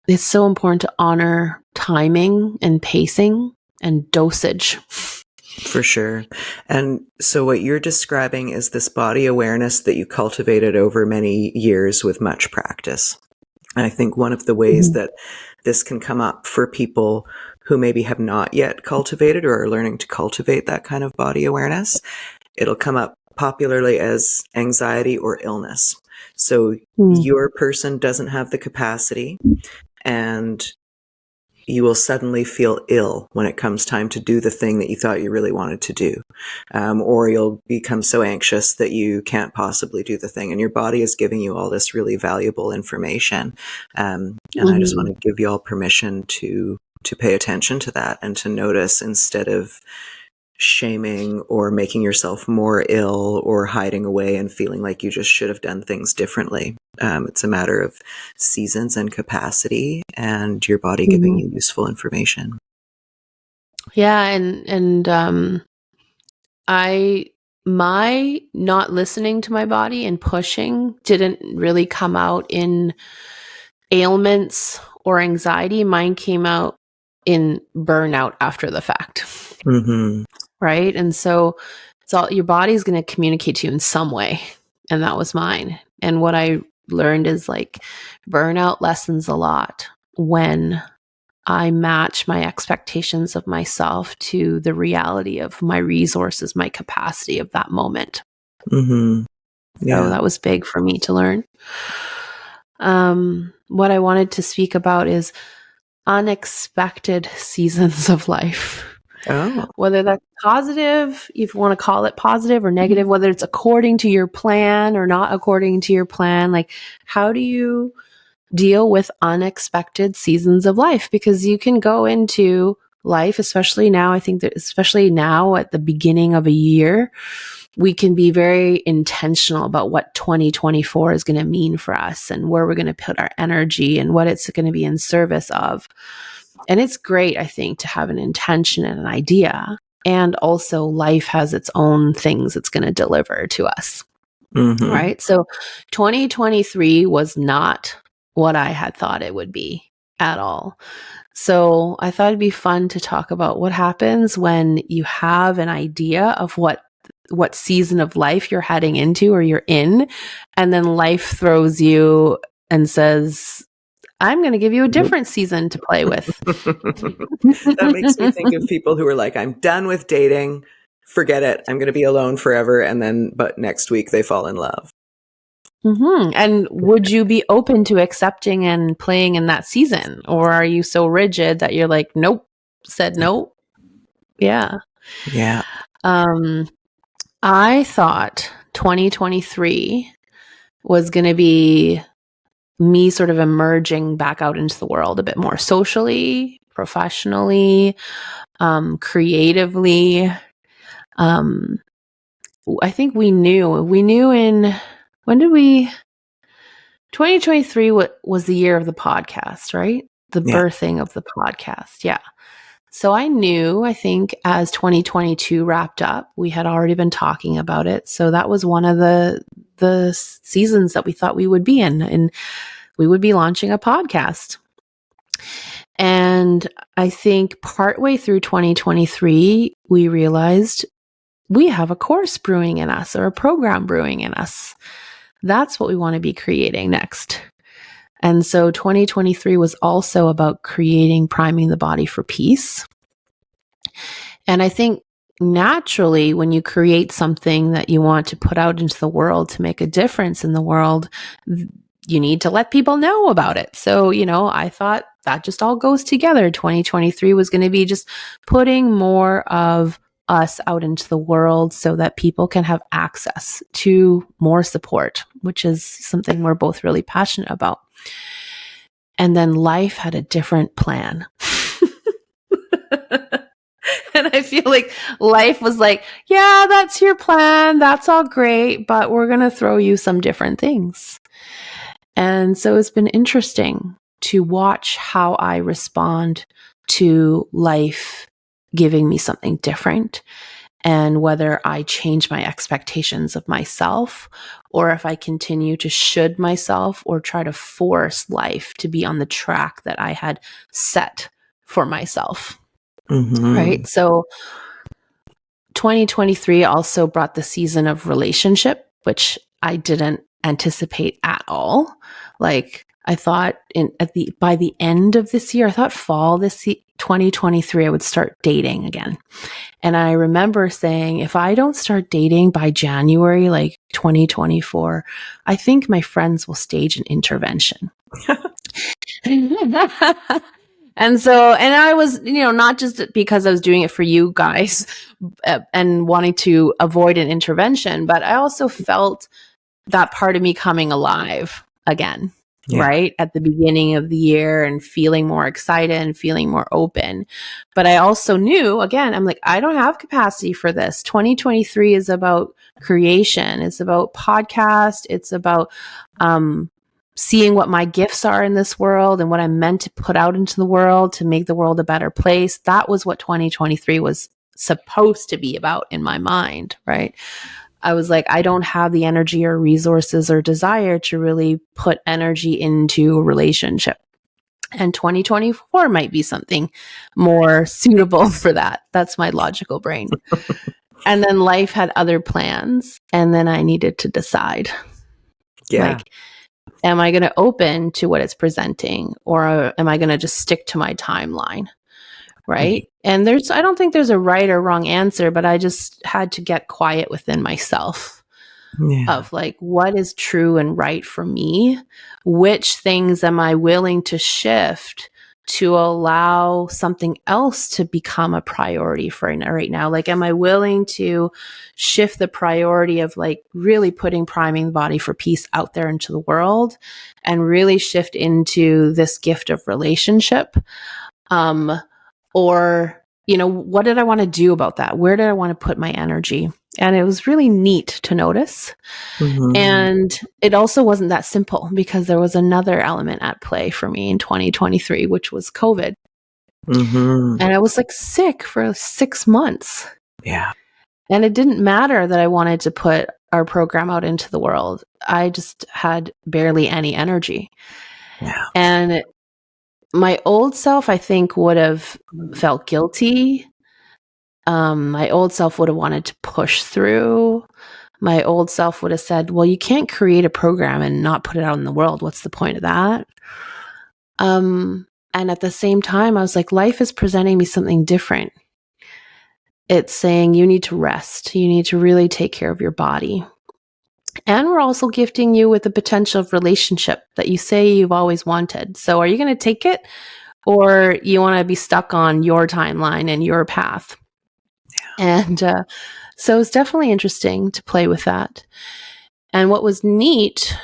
it's so important to honor timing and pacing and dosage. For sure. And so what you're describing is this body awareness that you cultivated over many years with much practice. And I think one of the ways that this can come up for people who maybe have not yet cultivated or are learning to cultivate that kind of body awareness, it'll come up popularly as anxiety or illness. So your person doesn't have the capacity, and you will suddenly feel ill when it comes time to do the thing that you thought you really wanted to do. Or you'll become so anxious that you can't possibly do the thing. And your body is giving you all this really valuable information. And I just want to give you all permission to pay attention to that and to notice, instead of shaming or making yourself more ill or hiding away and feeling like you just should have done things differently. It's a matter of seasons and capacity and your body giving you useful information. Yeah. And my not listening to my body and pushing didn't really come out in ailments or anxiety. Mine came out in burnout after the fact. Right. And so your body's going to communicate to you in some way. And that was mine. And what I learned is burnout lessens a lot when I match my expectations of myself to the reality of my resources, my capacity of that moment. Yeah. So that was big for me to learn. What I wanted to speak about is unexpected seasons of life. Oh. Whether that's positive, if you want to call it positive, or negative, whether it's according to your plan or not according to your plan, how do you deal with unexpected seasons of life? Because you can go into life, especially now, I think that especially now at the beginning of a year, we can be very intentional about what 2024 is going to mean for us and where we're going to put our energy and what it's going to be in service of. And it's great, I think, to have an intention and an idea. And also life has its own things it's going to deliver to us. Right? So 2023 was not what I had thought it would be at all. So I thought it'd be fun to talk about what happens when you have an idea of what season of life you're heading into or you're in, and then life throws you and says, I'm going to give you a different season to play with. That makes me think of people who are like, I'm done with dating. Forget it. I'm going to be alone forever. And then, but next week they fall in love. Mm-hmm. And would you be open to accepting and playing in that season? Or are you so rigid that you're like, nope, said no? Yeah. Yeah. I thought 2023 was going to be me sort of emerging back out into the world a bit more socially, professionally, creatively. I think we knew when did we 2023 was the year of the podcast, right? The birthing of the podcast. Yeah. So I knew, I think as 2022 wrapped up, we had already been talking about it. So that was one of the seasons that we thought we would be in, and we would be launching a podcast. And I think partway through 2023, we realized we have a course brewing in us, or a program brewing in us. That's what we want to be creating next. And so 2023 was also about priming the body for peace. And I think naturally, when you create something that you want to put out into the world to make a difference in the world, you need to let people know about it. So, I thought that just all goes together. 2023 was going to be just putting more of us out into the world so that people can have access to more support, which is something we're both really passionate about. And then life had a different plan. And I feel like life was like, yeah, that's your plan. That's all great, but we're going to throw you some different things. And so it's been interesting to watch how I respond to life giving me something different, and whether I change my expectations of myself, or if I continue to should myself or try to force life to be on the track that I had set for myself. Mm-hmm. Right? So 2023 also brought the season of relationship, which I didn't anticipate at all. Like, I thought by the end of this year, I thought fall 2023, I would start dating again. And I remember saying, if I don't start dating by January, like 2024, I think my friends will stage an intervention. And I was, not just because I was doing it for you guys and wanting to avoid an intervention, but I also felt that part of me coming alive again. Yeah. Right at the beginning of the year, and feeling more excited and feeling more open. But I also knew, again, I'm like, I don't have capacity for this. 2023 is about creation. It's about podcast. It's about seeing what my gifts are in this world and what I'm meant to put out into the world to make the world a better place. That was what 2023 was supposed to be about in my mind, right? I was like, I don't have the energy or resources or desire to really put energy into a relationship. And 2024 might be something more suitable for that. That's my logical brain. And then life had other plans. And then I needed to decide. Yeah. Like, am I going to open to what it's presenting, or am I going to just stick to my timeline? Right. And I don't think there's a right or wrong answer, but I just had to get quiet within myself of like, what is true and right for me? Which things am I willing to shift to allow something else to become a priority for right now? Like, am I willing to shift the priority of like really priming the body for peace out there into the world, and really shift into this gift of relationship? Or, what did I want to do about that? Where did I want to put my energy? And it was really neat to notice. Mm-hmm. And it also wasn't that simple, because there was another element at play for me in 2023, which was COVID. Mm-hmm. And I was like sick for 6 months. Yeah. And it didn't matter that I wanted to put our program out into the world. I just had barely any energy. Yeah. And my old self, I think, would have felt guilty. My old self would have wanted to push through. My old self would have said, well, you can't create a program and not put it out in the world. What's the point of that? And at the same time, I was like, life is presenting me something different. It's saying you need to rest. You need to really take care of your body. And we're also gifting you with the potential of relationship that you say you've always wanted. So are you going to take it, or you want to be stuck on your timeline and your path? And so it's definitely interesting to play with that. And what was neat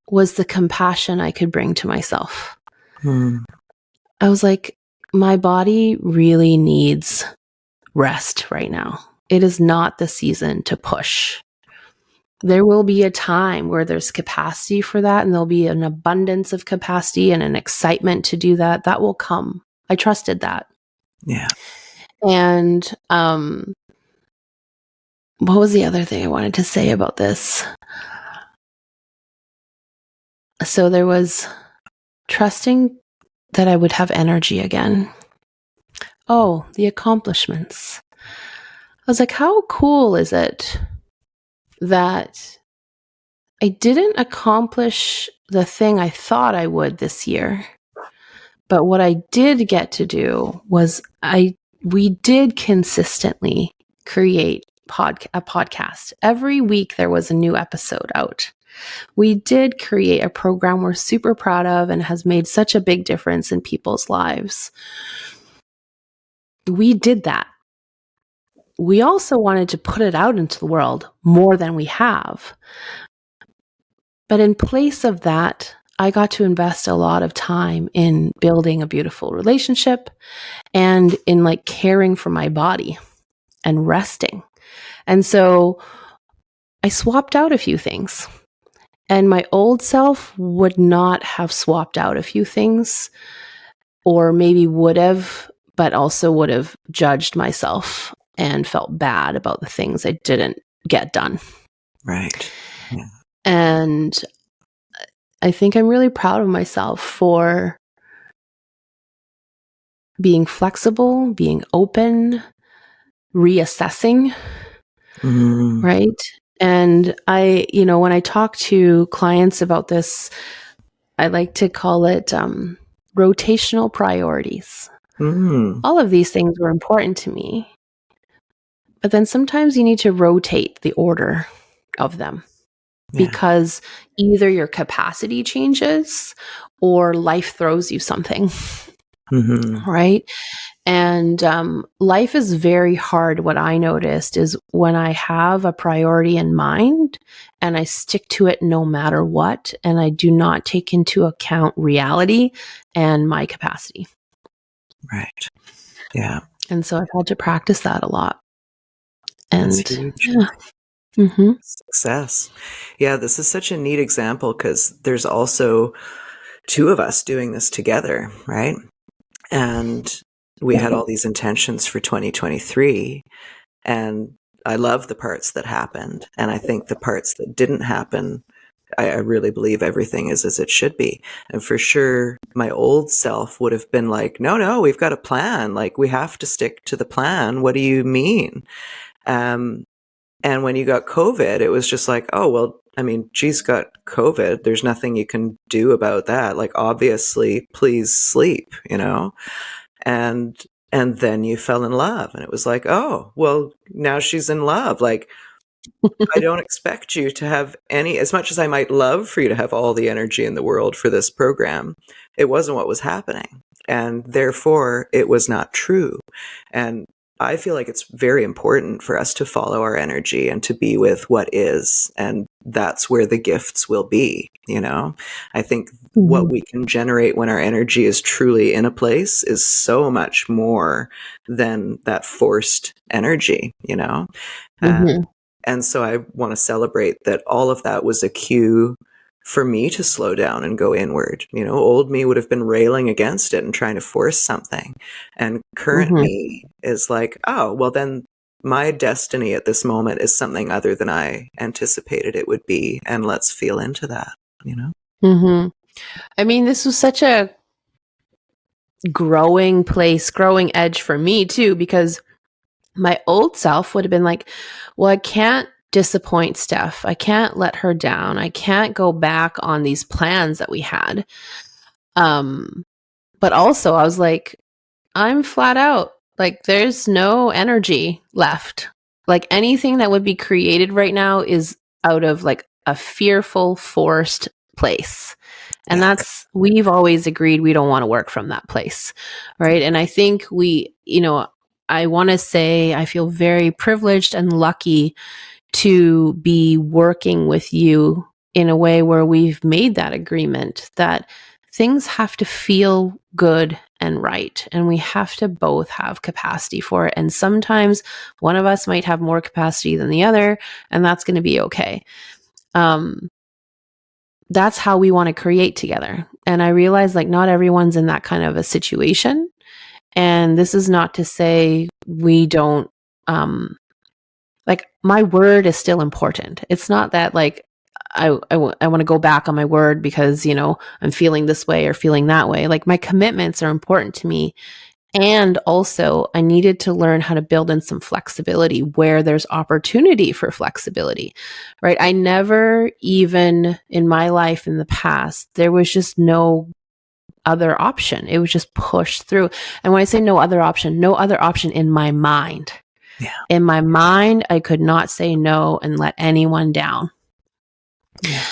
was the compassion I could bring to myself. I was like, my body really needs rest right now. It is not the season to push. There will be a time where there's capacity for that, and there'll be an abundance of capacity and an excitement to do that. That will come. I trusted that. Yeah. And what was the other thing I wanted to say about this? So there was trusting that I would have energy again. Oh, the accomplishments. I was like, how cool is it that I didn't accomplish the thing I thought I would this year? But what I did get to do was we did consistently create a podcast. Every week there was a new episode out. We did create a program we're super proud of and has made such a big difference in people's lives. We did that. We also wanted to put it out into the world more than we have. But in place of that, I got to invest a lot of time in building a beautiful relationship and in like caring for my body and resting. And so I swapped out a few things. And my old self would not have swapped out a few things, or maybe would have, but also would have judged myself and felt bad about the things I didn't get done. Right. Yeah. And I think I'm really proud of myself for being flexible, being open, reassessing, right? And when I talk to clients about this, I like to call it rotational priorities. All of these things were important to me. But then sometimes you need to rotate the order of them because either your capacity changes or life throws you something, right? And life is very hard. What I noticed is when I have a priority in mind and I stick to it no matter what, and I do not take into account reality and my capacity. Right. Yeah. And so I've had to practice that a lot. And that's huge. Yeah. Success. Yeah, this is such a neat example because there's also two of us doing this together, right? And we had all these intentions for 2023, and I love the parts that happened. And I think the parts that didn't happen, I really believe everything is as it should be. And for sure, my old self would have been like, no, we've got a plan. Like, we have to stick to the plan. What do you mean? And when you got COVID, it was just like, oh, well, I mean, she's got COVID. There's nothing you can do about that. Like, obviously, please sleep, And then you fell in love, and it was like, oh, well, now she's in love. Like, I don't expect you to have as much as I might love for you to have all the energy in the world for this program. It wasn't what was happening. And therefore it was not true. And I feel like it's very important for us to follow our energy and to be with what is. And that's where the gifts will be. I think what we can generate when our energy is truly in a place is so much more than that forced energy, And so I want to celebrate that all of that was a cue for me to slow down and go inward. Old me would have been railing against it and trying to force something. And current me is like, oh, well, then my destiny at this moment is something other than I anticipated it would be. And let's feel into that, I mean, this was such a growing place, growing edge for me too, because my old self would have been like, well, I can't disappoint Steph. I can't let her down. I can't go back on these plans that we had. But also I was like, I'm flat out. Like, there's no energy left. Like, anything that would be created right now is out of like a fearful, forced place. And that's, we've always agreed we don't want to work from that place. Right. And I think I want to say I feel very privileged and lucky to be working with you in a way where we've made that agreement that things have to feel good and right. And we have to both have capacity for it. And sometimes one of us might have more capacity than the other, and that's going to be okay. That's how we want to create together. And I realize like not everyone's in that kind of a situation. And this is not to say we don't, like my word is still important. It's not that like I want to go back on my word because, I'm feeling this way or feeling that way. Like my commitments are important to me. And also I needed to learn how to build in some flexibility where there's opportunity for flexibility, right? I never even in my life in the past, there was just no other option. It was just pushed through. And when I say no other option in my mind. Yeah. In my mind, I could not say no and let anyone down. Yeah.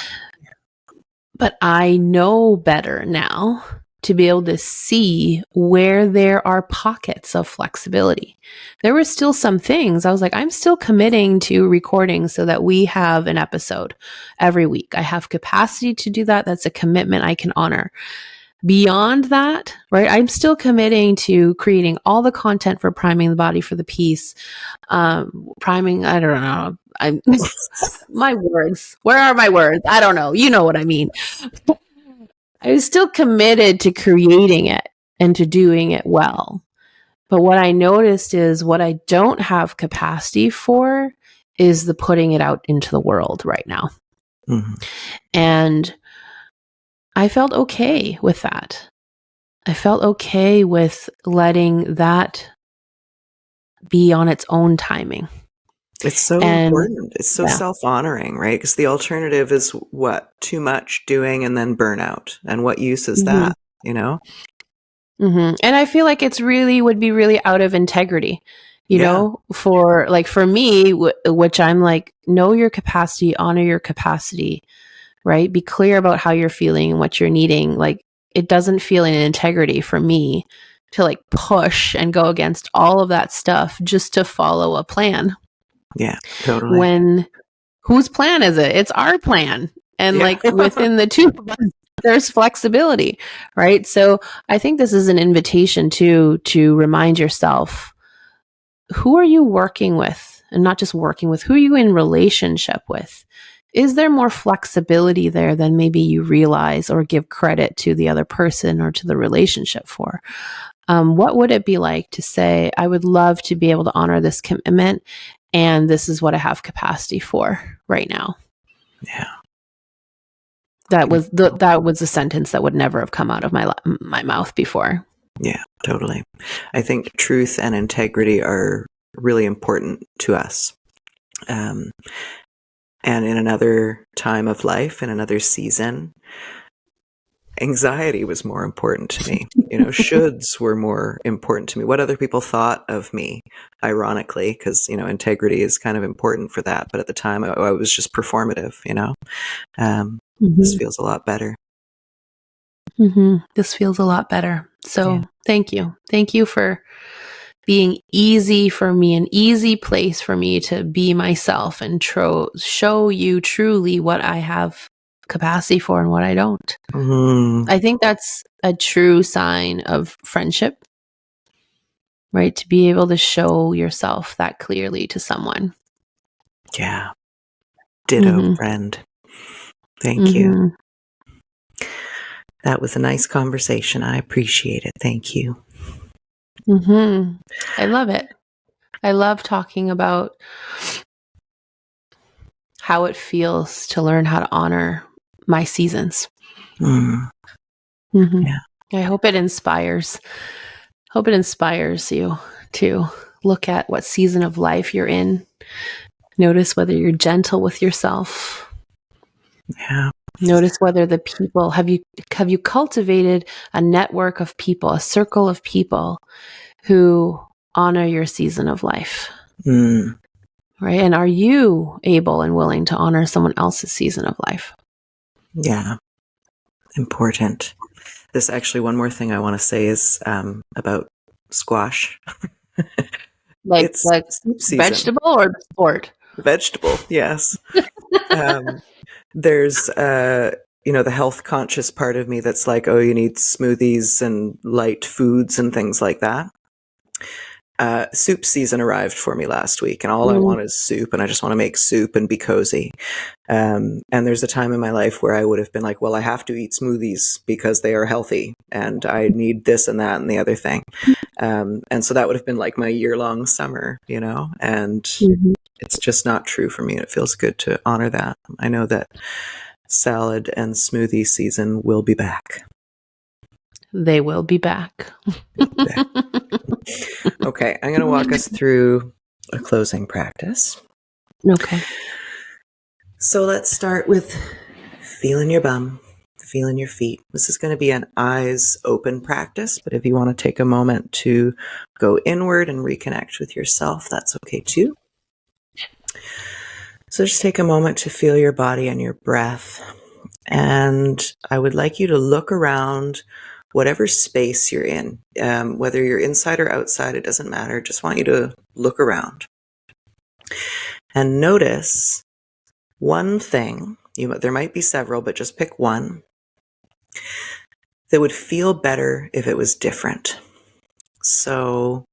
But I know better now to be able to see where there are pockets of flexibility. There were still some things I was like, I'm still committing to recording so that we have an episode every week. I have capacity to do that. That's a commitment I can honor. Beyond that, right, I'm still committing to creating all the content for priming the body for the piece. Priming, I don't know. My words. Where are my words? I don't know. You know what I mean. I was still committed to creating it and to doing it well. But what I noticed is what I don't have capacity for is the putting it out into the world right now. Mm-hmm. And I felt okay with that. I felt okay with letting that be on its own timing. It's so important. It's so self-honoring, right? Because the alternative is what? Too much doing and then burnout. And what use is that, Mm-hmm. And I feel like it's really would be really out of integrity, for me, which I'm like, know your capacity, honor your capacity, right? Be clear about how you're feeling and what you're needing. Like, it doesn't feel in integrity for me to like push and go against all of that stuff just to follow a plan. Yeah, totally. When whose plan is it? It's our plan. And like within the two of us, there's flexibility, right? So I think this is an invitation to remind yourself, who are you working with? And not just working with, who are you in relationship with? Is there more flexibility there than maybe you realize or give credit to the other person or to the relationship for? What would it be like to say, I would love to be able to honor this commitment, and this is what I have capacity for right now? Yeah. That was a sentence that would never have come out of my mouth before. Yeah, totally. I think truth and integrity are really important to us. And in another time of life, in another season, anxiety was more important to me. Shoulds were more important to me. What other people thought of me, ironically, because, integrity is kind of important for that. But at the time, I was just performative, This feels a lot better. Mm-hmm. This feels a lot better. So Thank you. Thank you for being easy for me, an easy place for me to be myself and show you truly what I have capacity for and what I don't. Mm-hmm. I think that's a true sign of friendship, right? To be able to show yourself that clearly to someone. Yeah. Ditto, friend. Thank you. That was a nice conversation. I appreciate it. Thank you. I love it. I love talking about how it feels to learn how to honor my seasons. Yeah. I hope it inspires. Hope it inspires you to look at what season of life you're in. Notice whether you're gentle with yourself. Yeah. Notice whether the people have you cultivated a network of people, a circle of people who honor your season of life. Mm. Right? And are you able and willing to honor someone else's season of life? Yeah. Important. There's actually one more thing I want to say is about squash. Like It's soup season. vegetable or sport? Vegetable, yes. There's the health conscious part of me that's like, oh, you need smoothies and light foods and things like that. Soup season arrived for me last week, and all I want is soup, and I just want to make soup and be cozy. And there's a time in my life where I would have been like, well, I have to eat smoothies because they are healthy, and I need this and that and the other thing. And so that would have been like my year-long summer, and it's just not true for me. It feels good to honor that. I know that salad and smoothie season will be back. They will be back. Okay, I'm going to walk us through a closing practice. Okay. So let's start with feeling your bum, feeling your feet. This is going to be an eyes open practice, but if you want to take a moment to go inward and reconnect with yourself, that's okay too. So just take a moment to feel your body and your breath. And I would like you to look around whatever space you're in, whether you're inside or outside, it doesn't matter. Just want you to look around and notice one thing. There might be several, but just pick one that would feel better if it was different. So,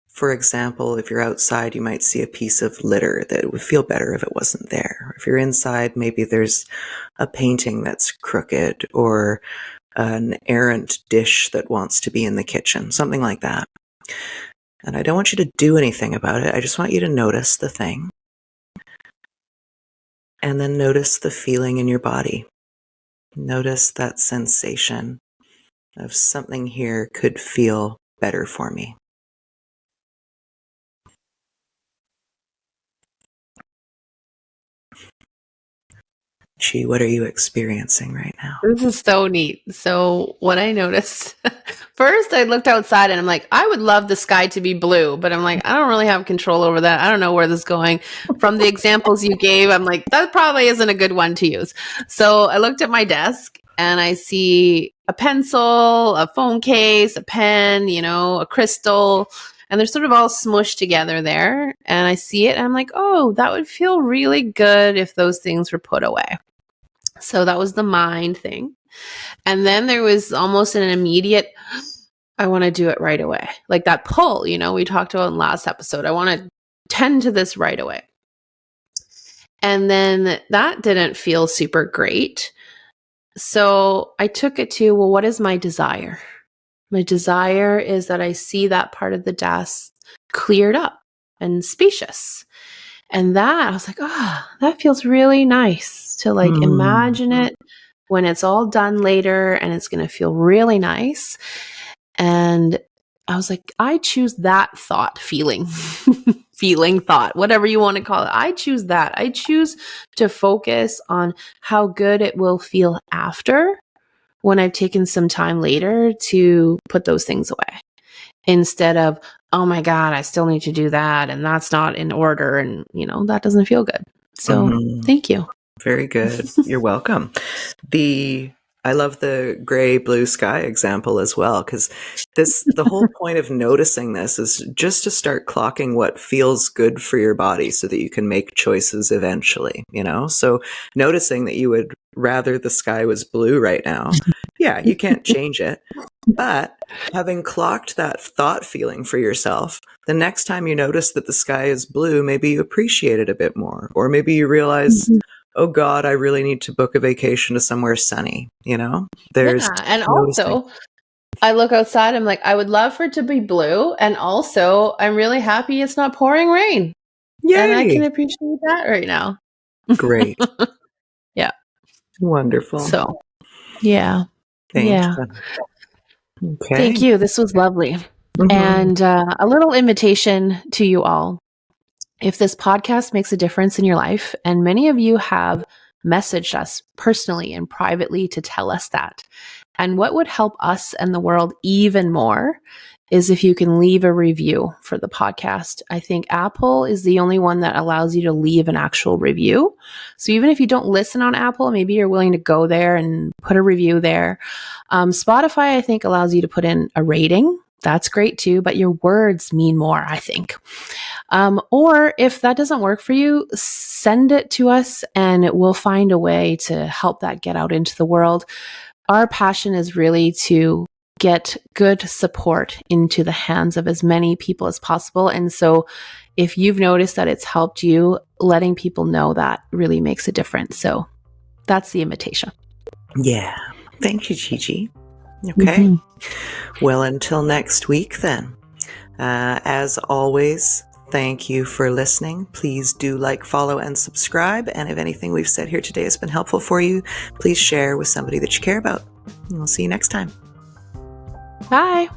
for example, if you're outside, you might see a piece of litter that would feel better if it wasn't there. If you're inside, maybe there's a painting that's crooked or an errant dish that wants to be in the kitchen, something like that. And I don't want you to do anything about it. I just want you to notice the thing. And then notice the feeling in your body. Notice that sensation of something here could feel better for me. Gee, what are you experiencing right now? This is so neat. So what I noticed, first I looked outside and I'm like, I would love the sky to be blue, but I'm like, I don't really have control over that. I don't know where this is going. From the examples you gave, I'm like, that probably isn't a good one to use. So I looked at my desk and I see a pencil, a phone case, a pen, a crystal, and they're sort of all smushed together there. And I see it and I'm like, oh, that would feel really good if those things were put away. So that was the mind thing. And then there was almost an immediate, I want to do it right away. Like that pull, we talked about in last episode. I want to tend to this right away. And then that didn't feel super great. So I took it to, well, what is my desire? My desire is that I see that part of the desk cleared up and spacious. And that, I was like, that feels really nice to imagine it when it's all done later and it's going to feel really nice. And I was like, I choose that thought, feeling thought, whatever you want to call it. I choose that. I choose to focus on how good it will feel after when I've taken some time later to put those things away. Instead of, oh my God, I still need to do that. And that's not in order. And, that doesn't feel good. So thank you. Very good. You're welcome. I love the gray blue sky example as well, because the whole point of noticing this is just to start clocking what feels good for your body so that you can make choices eventually, So noticing that you would rather the sky was blue right now. Yeah, you can't change it. But having clocked that thought feeling for yourself, the next time you notice that the sky is blue, maybe you appreciate it a bit more. Or maybe you realize, oh God, I really need to book a vacation to somewhere sunny, There's and noticing. also I look outside, I'm like, I would love for it to be blue. And also I'm really happy it's not pouring rain. Yay! And I can appreciate that right now. Great. Yeah. Wonderful. So, yeah. Thank Yeah. you. Okay. Thank you. This was lovely. And a little invitation to you all. If this podcast makes a difference in your life, and many of you have messaged us personally and privately to tell us that, and what would help us and the world even more is if you can leave a review for the podcast. I think Apple is the only one that allows you to leave an actual review. So even if you don't listen on Apple, maybe you're willing to go there and put a review there. Spotify, I think, allows you to put in a rating. That's great too, but your words mean more, I think. Or if that doesn't work for you, send it to us and we'll find a way to help that get out into the world. Our passion is really to get good support into the hands of as many people as possible. And so if you've noticed that it's helped you, letting people know that really makes a difference. So that's the invitation. Yeah. Thank you, Gigi. Okay. Well, until next week then. As always, thank you for listening. Please do like, follow, and subscribe. And if anything we've said here today has been helpful for you, please share with somebody that you care about. And we'll see you next time. Bye.